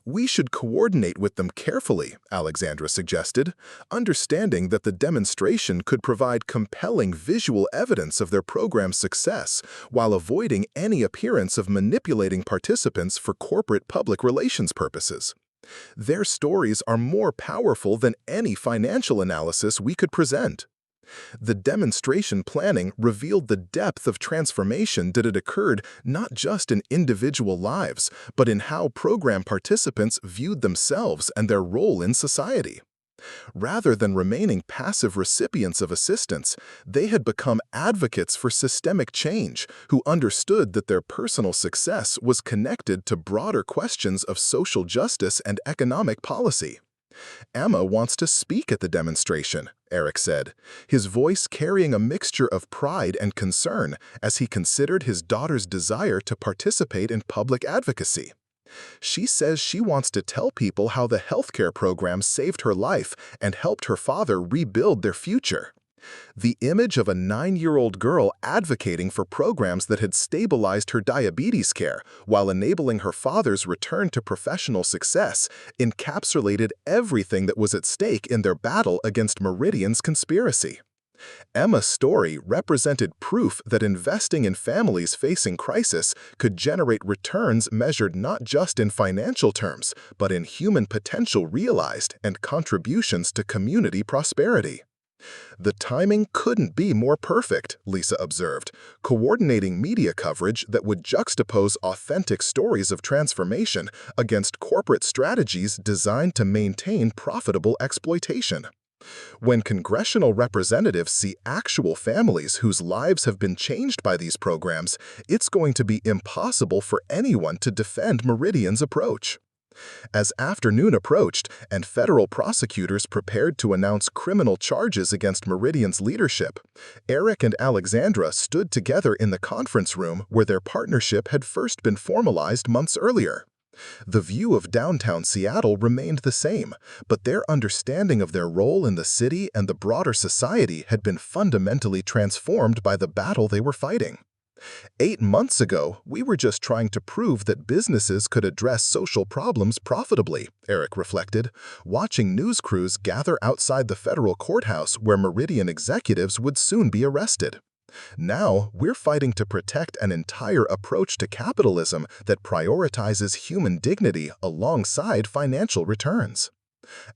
"We should coordinate with them carefully," Alexandra suggested, understanding that the demonstration could provide compelling visual evidence of their program's success while avoiding any appearance of manipulating participants for corporate public relations purposes. "Their stories are more powerful than any financial analysis we could present." The demonstration planning revealed the depth of transformation that had occurred not just in individual lives, but in how program participants viewed themselves and their role in society. Rather than remaining passive recipients of assistance, they had become advocates for systemic change who understood that their personal success was connected to broader questions of social justice and economic policy. "Emma wants to speak at the demonstration," Erick said, his voice carrying a mixture of pride and concern as he considered his daughter's desire to participate in public advocacy. "She says she wants to tell people how the healthcare program saved her life and helped her father rebuild their future." The image of a 9-year-old girl advocating for programs that had stabilized her diabetes care while enabling her father's return to professional success encapsulated everything that was at stake in their battle against Meridian's conspiracy. Emma's story represented proof that investing in families facing crisis could generate returns measured not just in financial terms, but in human potential realized and contributions to community prosperity. The timing couldn't be more perfect, Lisa observed, coordinating media coverage that would juxtapose authentic stories of transformation against corporate strategies designed to maintain profitable exploitation. When congressional representatives see actual families whose lives have been changed by these programs, it's going to be impossible for anyone to defend Meridian's approach. As afternoon approached and federal prosecutors prepared to announce criminal charges against Meridian's leadership, Erick and Alexandra stood together in the conference room where their partnership had first been formalized months earlier. The view of downtown Seattle remained the same, but their understanding of their role in the city and the broader society had been fundamentally transformed by the battle they were fighting. 8 months ago, we were just trying to prove that businesses could address social problems profitably, Erick reflected, watching news crews gather outside the federal courthouse where Meridian executives would soon be arrested. Now, we're fighting to protect an entire approach to capitalism that prioritizes human dignity alongside financial returns.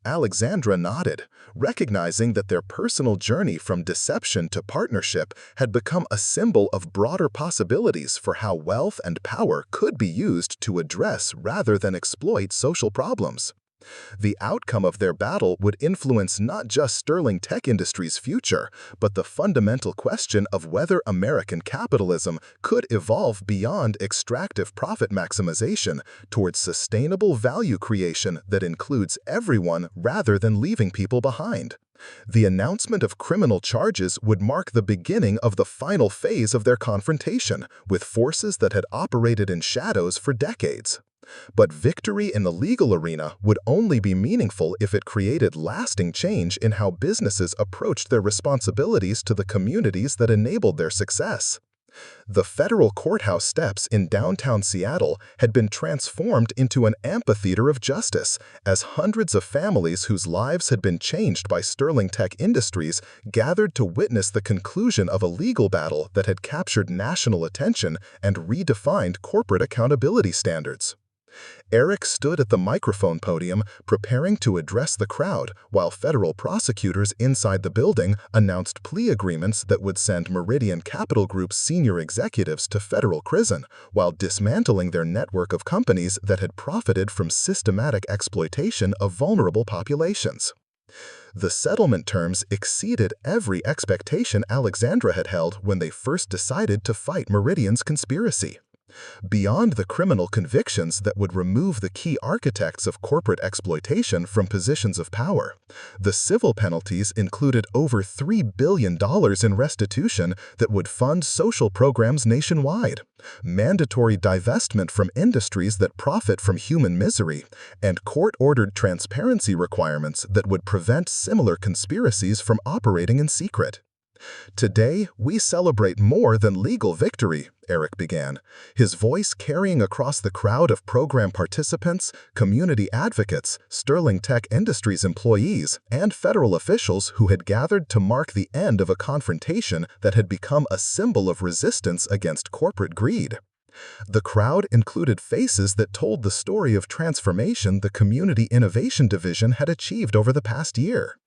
Alexandra nodded, recognizing that their personal journey from deception to partnership had become a symbol of broader possibilities for how wealth and power could be used to address rather than exploit social problems. The outcome of their battle would influence not just Sterling Tech Industries' future, but the fundamental question of whether American capitalism could evolve beyond extractive profit maximization towards sustainable value creation that includes everyone rather than leaving people behind. The announcement of criminal charges would mark the beginning of the final phase of their confrontation with forces that had operated in shadows for decades. But victory in the legal arena would only be meaningful if it created lasting change in how businesses approached their responsibilities to the communities that enabled their success. The federal courthouse steps in downtown Seattle had been transformed into an amphitheater of justice as hundreds of families whose lives had been changed by Sterling Tech Industries gathered to witness the conclusion of a legal battle that had captured national attention and redefined corporate accountability standards. Erick stood at the microphone podium preparing to address the crowd while federal prosecutors inside the building announced plea agreements that would send Meridian Capital Group's senior executives to federal prison while dismantling their network of companies that had profited from systematic exploitation of vulnerable populations. The settlement terms exceeded every expectation Alexandra had held when they first decided to fight Meridian's conspiracy. Beyond the criminal convictions that would remove the key architects of corporate exploitation from positions of power, the civil penalties included over $3 billion in restitution that would fund social programs nationwide, mandatory divestment from industries that profit from human misery, and court-ordered transparency requirements that would prevent similar conspiracies from operating in secret. Today, we celebrate more than legal victory, Erick began, his voice carrying across the crowd of program participants, community advocates, Sterling Tech Industries employees, and federal officials who had gathered to mark the end of a confrontation that had become a symbol of resistance against corporate greed. The crowd included faces that told the story of transformation the Community Innovation Division had achieved over the past year.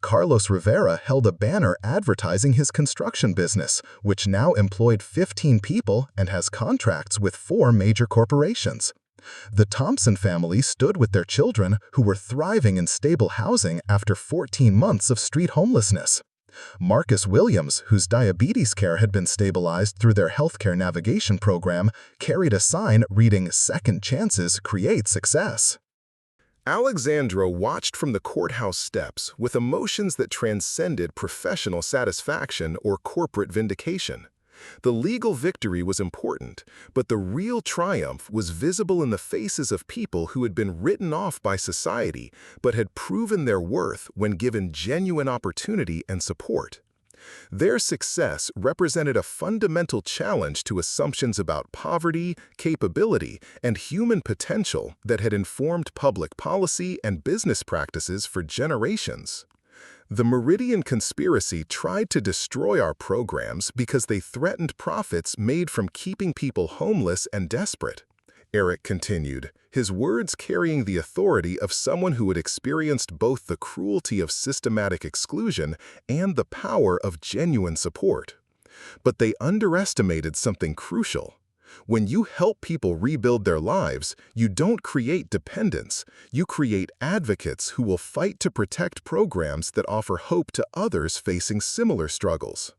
Carlos Rivera held a banner advertising his construction business, which now employed 15 people and has contracts with 4 major corporations. The Thompson family stood with their children who were thriving in stable housing after 14 months of street homelessness. Marcus Williams, whose diabetes care had been stabilized through their healthcare navigation program, carried a sign reading "Second Chances Create Success." Alexandra watched from the courthouse steps with emotions that transcended professional satisfaction or corporate vindication. The legal victory was important, but the real triumph was visible in the faces of people who had been written off by society but had proven their worth when given genuine opportunity and support. Their success represented a fundamental challenge to assumptions about poverty, capability, and human potential that had informed public policy and business practices for generations. The Meridian conspiracy tried to destroy our programs because they threatened profits made from keeping people homeless and desperate. Erick continued, his words carrying the authority of someone who had experienced both the cruelty of systematic exclusion and the power of genuine support. But they underestimated something crucial. When you help people rebuild their lives, you don't create dependence. You create advocates who will fight to protect programs that offer hope to others facing similar struggles.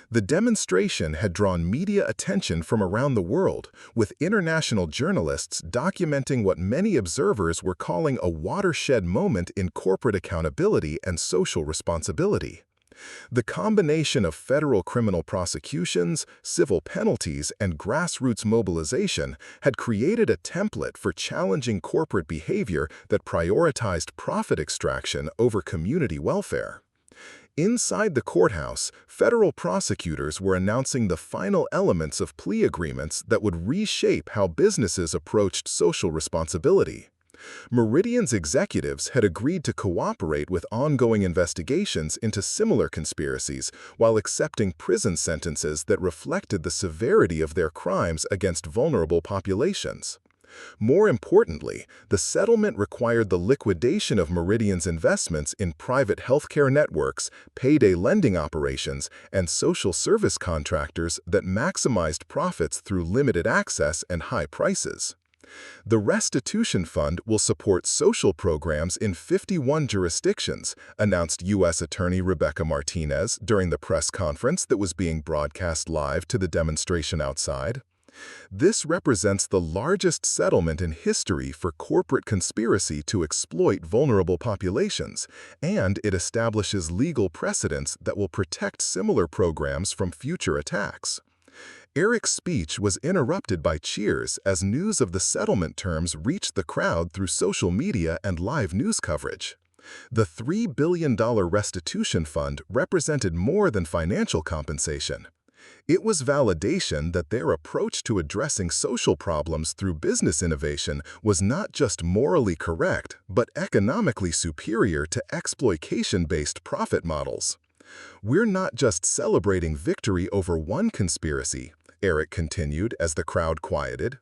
The demonstration had drawn media attention from around the world, with international journalists documenting what many observers were calling a watershed moment in corporate accountability and social responsibility. The combination of federal criminal prosecutions, civil penalties, and grassroots mobilization had created a template for challenging corporate behavior that prioritized profit extraction over community welfare. Inside the courthouse, federal prosecutors were announcing the final elements of plea agreements that would reshape how businesses approached social responsibility. Meridian's executives had agreed to cooperate with ongoing investigations into similar conspiracies while accepting prison sentences that reflected the severity of their crimes against vulnerable populations. More importantly, the settlement required the liquidation of Meridian's investments in private healthcare networks, payday lending operations, and social service contractors that maximized profits through limited access and high prices. The restitution fund will support social programs in 51 jurisdictions, announced U.S. Attorney Rebecca Martinez during the press conference that was being broadcast live to the demonstration outside. This represents the largest settlement in history for corporate conspiracy to exploit vulnerable populations, and it establishes legal precedents that will protect similar programs from future attacks. Erick's speech was interrupted by cheers as news of the settlement terms reached the crowd through social media and live news coverage. The $3 billion restitution fund represented more than financial compensation. It was validation that their approach to addressing social problems through business innovation was not just morally correct, but economically superior to exploitation-based profit models. We're not just celebrating victory over one conspiracy, Erick continued as the crowd quieted.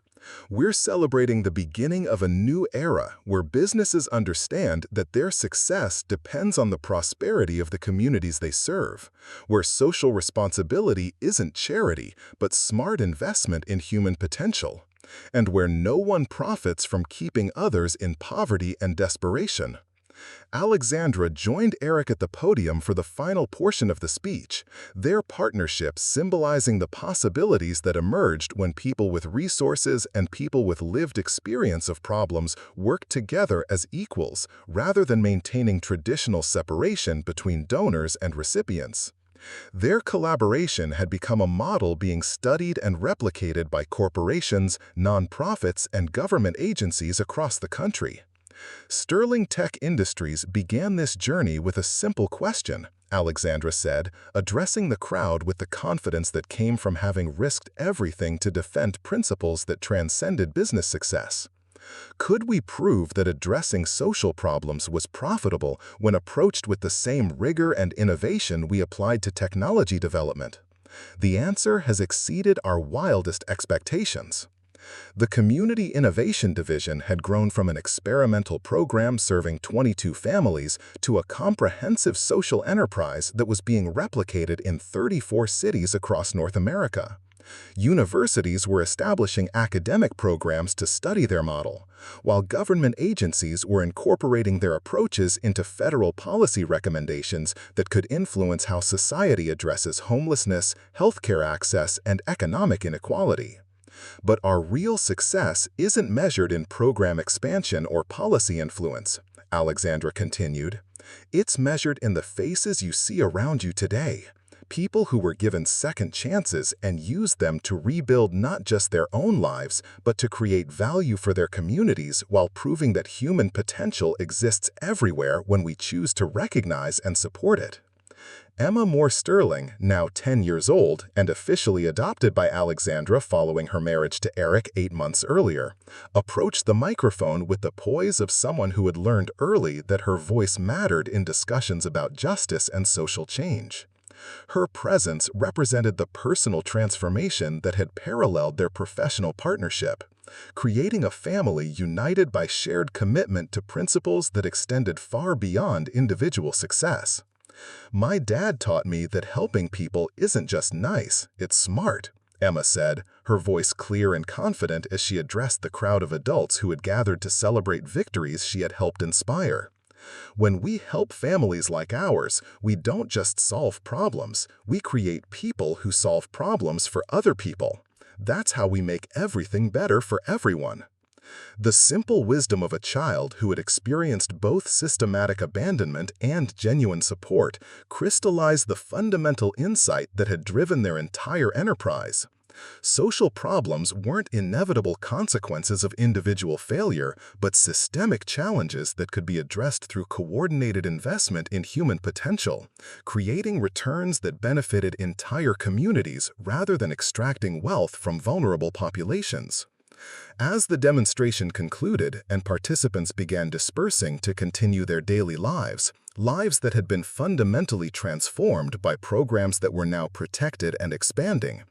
We're celebrating the beginning of a new era where businesses understand that their success depends on the prosperity of the communities they serve, where social responsibility isn't charity but smart investment in human potential, and where no one profits from keeping others in poverty and desperation. Alexandra joined Erick at the podium for the final portion of the speech, their partnership symbolizing the possibilities that emerged when people with resources and people with lived experience of problems worked together as equals rather than maintaining traditional separation between donors and recipients. Their collaboration had become a model being studied and replicated by corporations, nonprofits, and government agencies across the country. Sterling Tech Industries began this journey with a simple question, Alexandra said, addressing the crowd with the confidence that came from having risked everything to defend principles that transcended business success. Could we prove that addressing social problems was profitable when approached with the same rigor and innovation we applied to technology development? The answer has exceeded our wildest expectations. The Community Innovation Division had grown from an experimental program serving 22 families to a comprehensive social enterprise that was being replicated in 34 cities across North America. Universities were establishing academic programs to study their model, while government agencies were incorporating their approaches into federal policy recommendations that could influence how society addresses homelessness, healthcare access, and economic inequality. But our real success isn't measured in program expansion or policy influence, Alexandra continued. It's measured in the faces you see around you today. People who were given second chances and used them to rebuild not just their own lives, but to create value for their communities while proving that human potential exists everywhere when we choose to recognize and support it. Emma Moore Sterling, now 10 years old and officially adopted by Alexandra following her marriage to Erick 8 months earlier, approached the microphone with the poise of someone who had learned early that her voice mattered in discussions about justice and social change. Her presence represented the personal transformation that had paralleled their professional partnership, creating a family united by shared commitment to principles that extended far beyond individual success. "My dad taught me that helping people isn't just nice, it's smart," Emma said, her voice clear and confident as she addressed the crowd of adults who had gathered to celebrate victories she had helped inspire. "When we help families like ours, we don't just solve problems, we create people who solve problems for other people. That's how we make everything better for everyone." The simple wisdom of a child who had experienced both systematic abandonment and genuine support crystallized the fundamental insight that had driven their entire enterprise. Social problems weren't inevitable consequences of individual failure, but systemic challenges that could be addressed through coordinated investment in human potential, creating returns that benefited entire communities rather than extracting wealth from vulnerable populations. As the demonstration concluded and participants began dispersing to continue their daily lives that had been fundamentally transformed by programs that were now protected and expanding,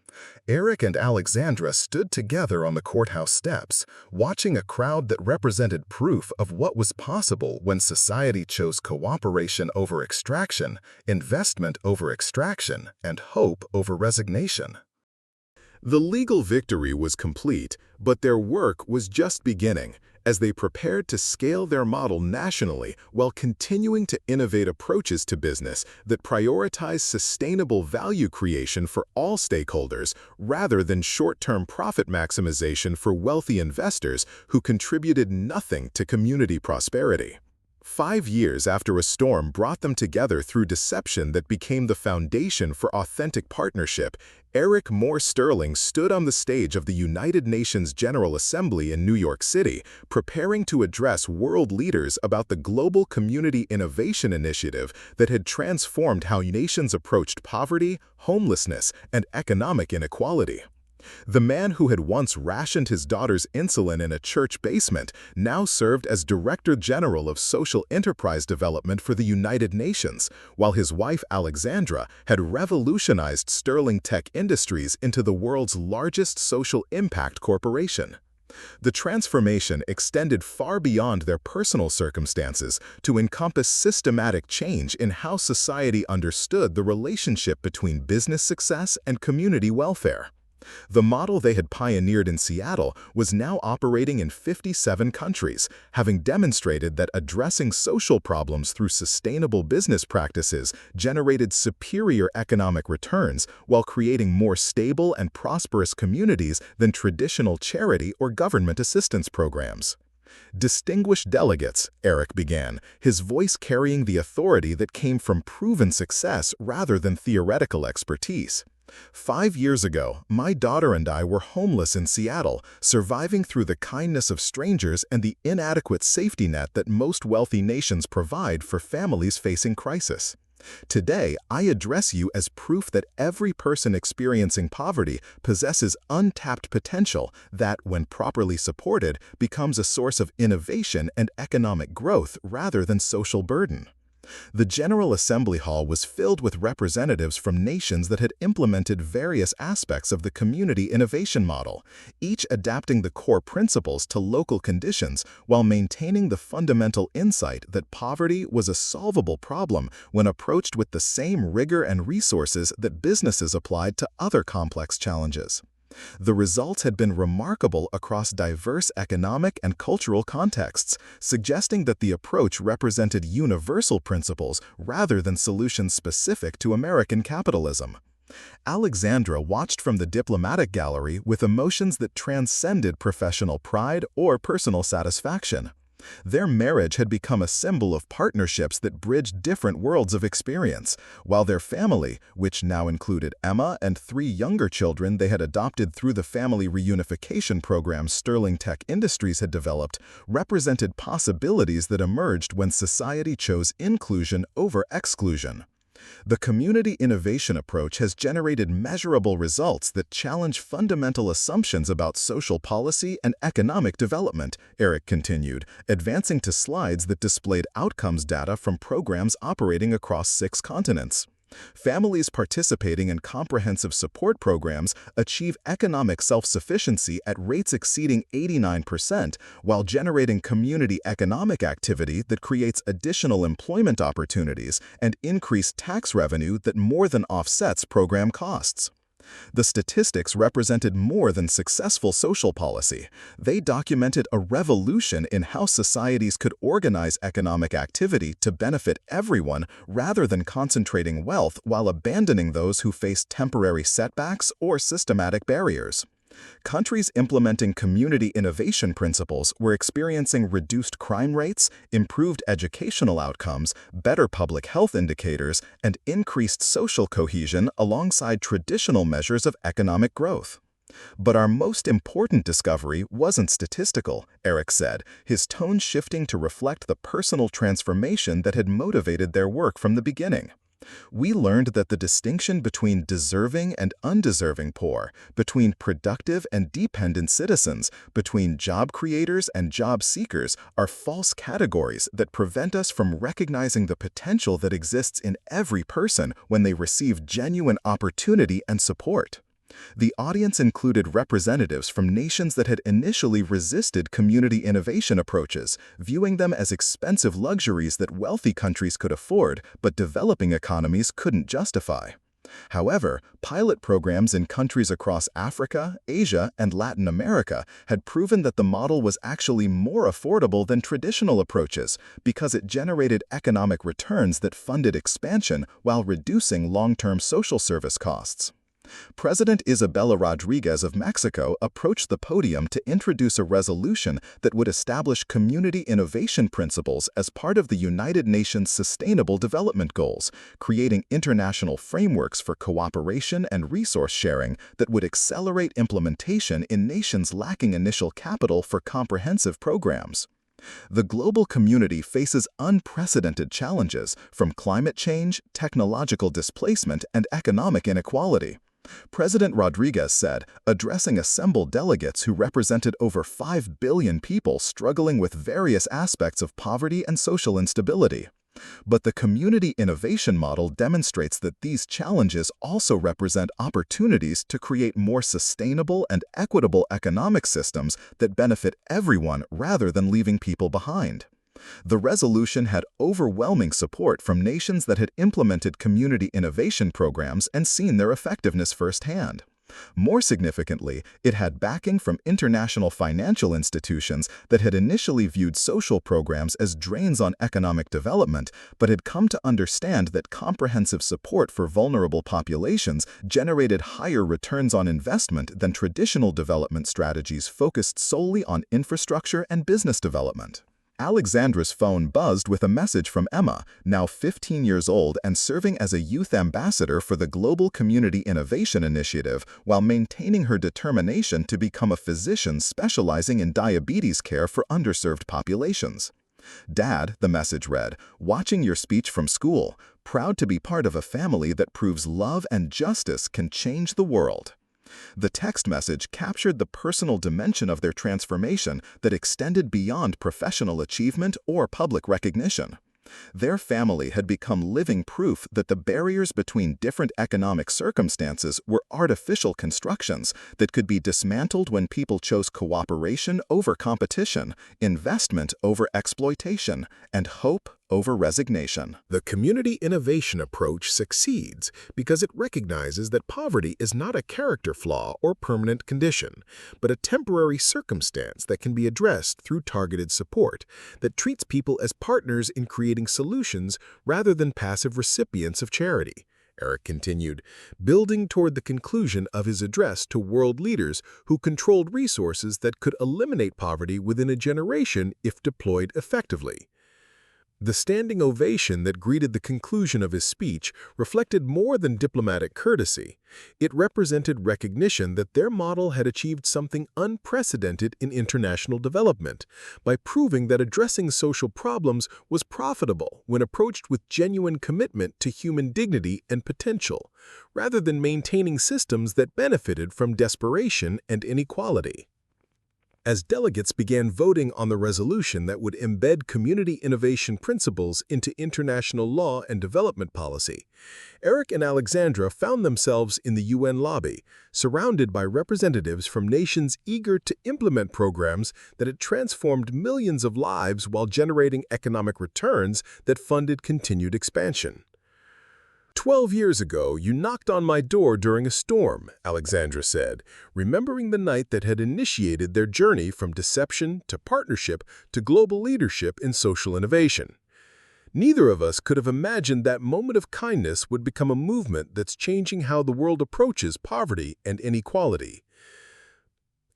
Erick and Alexandra stood together on the courthouse steps, watching a crowd that represented proof of what was possible when society chose cooperation over extraction, investment over extraction, and hope over resignation. The legal victory was complete, but their work was just beginning as they prepared to scale their model nationally while continuing to innovate approaches to business that prioritize sustainable value creation for all stakeholders rather than short-term profit maximization for wealthy investors who contributed nothing to community prosperity. 5 years after a storm brought them together through deception that became the foundation for authentic partnership, Erick Moore Sterling stood on the stage of the United Nations General Assembly in New York City, preparing to address world leaders about the Global Community Innovation Initiative that had transformed how nations approached poverty, homelessness, and economic inequality. The man who had once rationed his daughter's insulin in a church basement now served as Director General of Social Enterprise Development for the United Nations, while his wife Alexandra had revolutionized Sterling Tech Industries into the world's largest social impact corporation. The transformation extended far beyond their personal circumstances to encompass systematic change in how society understood the relationship between business success and community welfare. The model they had pioneered in Seattle was now operating in 57 countries, having demonstrated that addressing social problems through sustainable business practices generated superior economic returns while creating more stable and prosperous communities than traditional charity or government assistance programs. "Distinguished delegates," Erick began, his voice carrying the authority that came from proven success rather than theoretical expertise. "5 years ago, my daughter and I were homeless in Seattle, surviving through the kindness of strangers and the inadequate safety net that most wealthy nations provide for families facing crisis. Today, I address you as proof that every person experiencing poverty possesses untapped potential that, when properly supported, becomes a source of innovation and economic growth rather than social burden." The General Assembly Hall was filled with representatives from nations that had implemented various aspects of the community innovation model, each adapting the core principles to local conditions while maintaining the fundamental insight that poverty was a solvable problem when approached with the same rigor and resources that businesses applied to other complex challenges. The results had been remarkable across diverse economic and cultural contexts, suggesting that the approach represented universal principles rather than solutions specific to American capitalism. Alexandra watched from the diplomatic gallery with emotions that transcended professional pride or personal satisfaction. Their marriage had become a symbol of partnerships that bridged different worlds of experience, while their family, which now included Emma and 3 younger children they had adopted through the family reunification program Sterling Tech Industries had developed, represented possibilities that emerged when society chose inclusion over exclusion. The community innovation approach has generated measurable results that challenge fundamental assumptions about social policy and economic development, Erick continued, advancing to slides that displayed outcomes data from programs operating across 6 continents. Families participating in comprehensive support programs achieve economic self-sufficiency at rates exceeding 89%, while generating community economic activity that creates additional employment opportunities and increased tax revenue that more than offsets program costs. The statistics represented more than successful social policy. They documented a revolution in how societies could organize economic activity to benefit everyone rather than concentrating wealth while abandoning those who face temporary setbacks or systematic barriers. Countries implementing community innovation principles were experiencing reduced crime rates, improved educational outcomes, better public health indicators, and increased social cohesion alongside traditional measures of economic growth. But our most important discovery wasn't statistical, Erick said, his tone shifting to reflect the personal transformation that had motivated their work from the beginning. We learned that the distinction between deserving and undeserving poor, between productive and dependent citizens, between job creators and job seekers are false categories that prevent us from recognizing the potential that exists in every person when they receive genuine opportunity and support. The audience included representatives from nations that had initially resisted community innovation approaches, viewing them as expensive luxuries that wealthy countries could afford but developing economies couldn't justify. However, pilot programs in countries across Africa, Asia, and Latin America had proven that the model was actually more affordable than traditional approaches because it generated economic returns that funded expansion while reducing long-term social service costs. President Isabella Rodriguez of Mexico approached the podium to introduce a resolution that would establish community innovation principles as part of the United Nations Sustainable Development Goals, creating international frameworks for cooperation and resource sharing that would accelerate implementation in nations lacking initial capital for comprehensive programs. The global community faces unprecedented challenges from climate change, technological displacement, and economic inequality. President Rodriguez said, addressing assembled delegates who represented over 5 billion people struggling with various aspects of poverty and social instability. But the community innovation model demonstrates that these challenges also represent opportunities to create more sustainable and equitable economic systems that benefit everyone rather than leaving people behind. The resolution had overwhelming support from nations that had implemented community innovation programs and seen their effectiveness firsthand. More significantly, it had backing from international financial institutions that had initially viewed social programs as drains on economic development, but had come to understand that comprehensive support for vulnerable populations generated higher returns on investment than traditional development strategies focused solely on infrastructure and business development. Alexandra's phone buzzed with a message from Emma, now 15 years old and serving as a youth ambassador for the Global Community Innovation Initiative while maintaining her determination to become a physician specializing in diabetes care for underserved populations. Dad, the message read, watching your speech from school, proud to be part of a family that proves love and justice can change the world. The text message captured the personal dimension of their transformation that extended beyond professional achievement or public recognition. Their family had become living proof that the barriers between different economic circumstances were artificial constructions that could be dismantled when people chose cooperation over competition, investment over exploitation, and hope over resignation. The community innovation approach succeeds because it recognizes that poverty is not a character flaw or permanent condition, but a temporary circumstance that can be addressed through targeted support that treats people as partners in creating solutions rather than passive recipients of charity. Erick continued, building toward the conclusion of his address to world leaders who controlled resources that could eliminate poverty within a generation if deployed effectively. The standing ovation that greeted the conclusion of his speech reflected more than diplomatic courtesy. It represented recognition that their model had achieved something unprecedented in international development by proving that addressing social problems was profitable when approached with genuine commitment to human dignity and potential, rather than maintaining systems that benefited from desperation and inequality. As delegates began voting on the resolution that would embed community innovation principles into international law and development policy, Erick and Alexandra found themselves in the UN lobby, surrounded by representatives from nations eager to implement programs that had transformed millions of lives while generating economic returns that funded continued expansion. 12 years ago, you knocked on my door during a storm, Alexandra said, remembering the night that had initiated their journey from deception to partnership to global leadership in social innovation. Neither of us could have imagined that moment of kindness would become a movement that's changing how the world approaches poverty and inequality.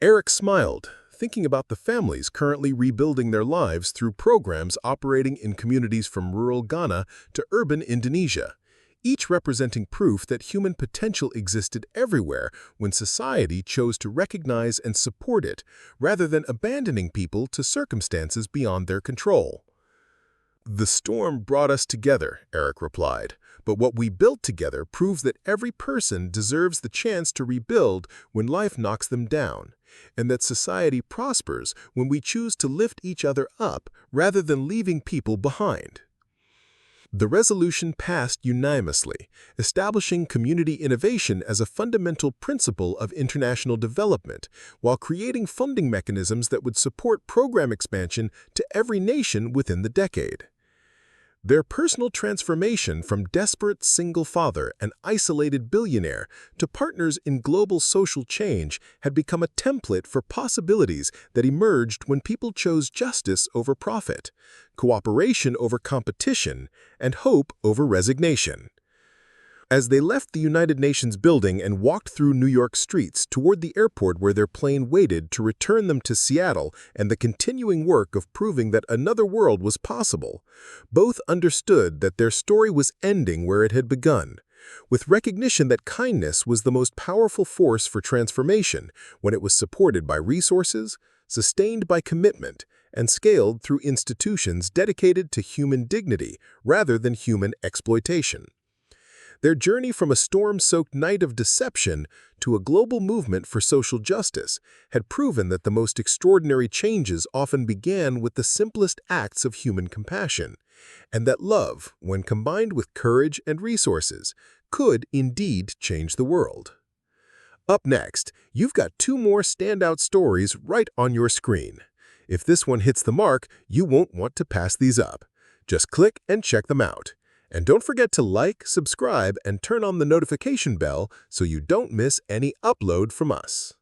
Erick smiled, thinking about the families currently rebuilding their lives through programs operating in communities from rural Ghana to urban Indonesia, each representing proof that human potential existed everywhere when society chose to recognize and support it, rather than abandoning people to circumstances beyond their control. "The storm brought us together," Erick replied, "but what we built together proves that every person deserves the chance to rebuild when life knocks them down, and that society prospers when we choose to lift each other up rather than leaving people behind." The resolution passed unanimously, establishing community innovation as a fundamental principle of international development, while creating funding mechanisms that would support program expansion to every nation within the decade. Their personal transformation from desperate single father and isolated billionaire to partners in global social change had become a template for possibilities that emerged when people chose justice over profit, cooperation over competition, and hope over resignation. As they left the United Nations building and walked through New York streets toward the airport where their plane waited to return them to Seattle and the continuing work of proving that another world was possible, both understood that their story was ending where it had begun, with recognition that kindness was the most powerful force for transformation when it was supported by resources, sustained by commitment, and scaled through institutions dedicated to human dignity rather than human exploitation. Their journey from a storm-soaked night of deception to a global movement for social justice had proven that the most extraordinary changes often began with the simplest acts of human compassion, and that love, when combined with courage and resources, could indeed change the world. Up next, you've got two more standout stories right on your screen. If this one hits the mark, you won't want to pass these up. Just click and check them out. And don't forget to like, subscribe, and turn on the notification bell so you don't miss any upload from us.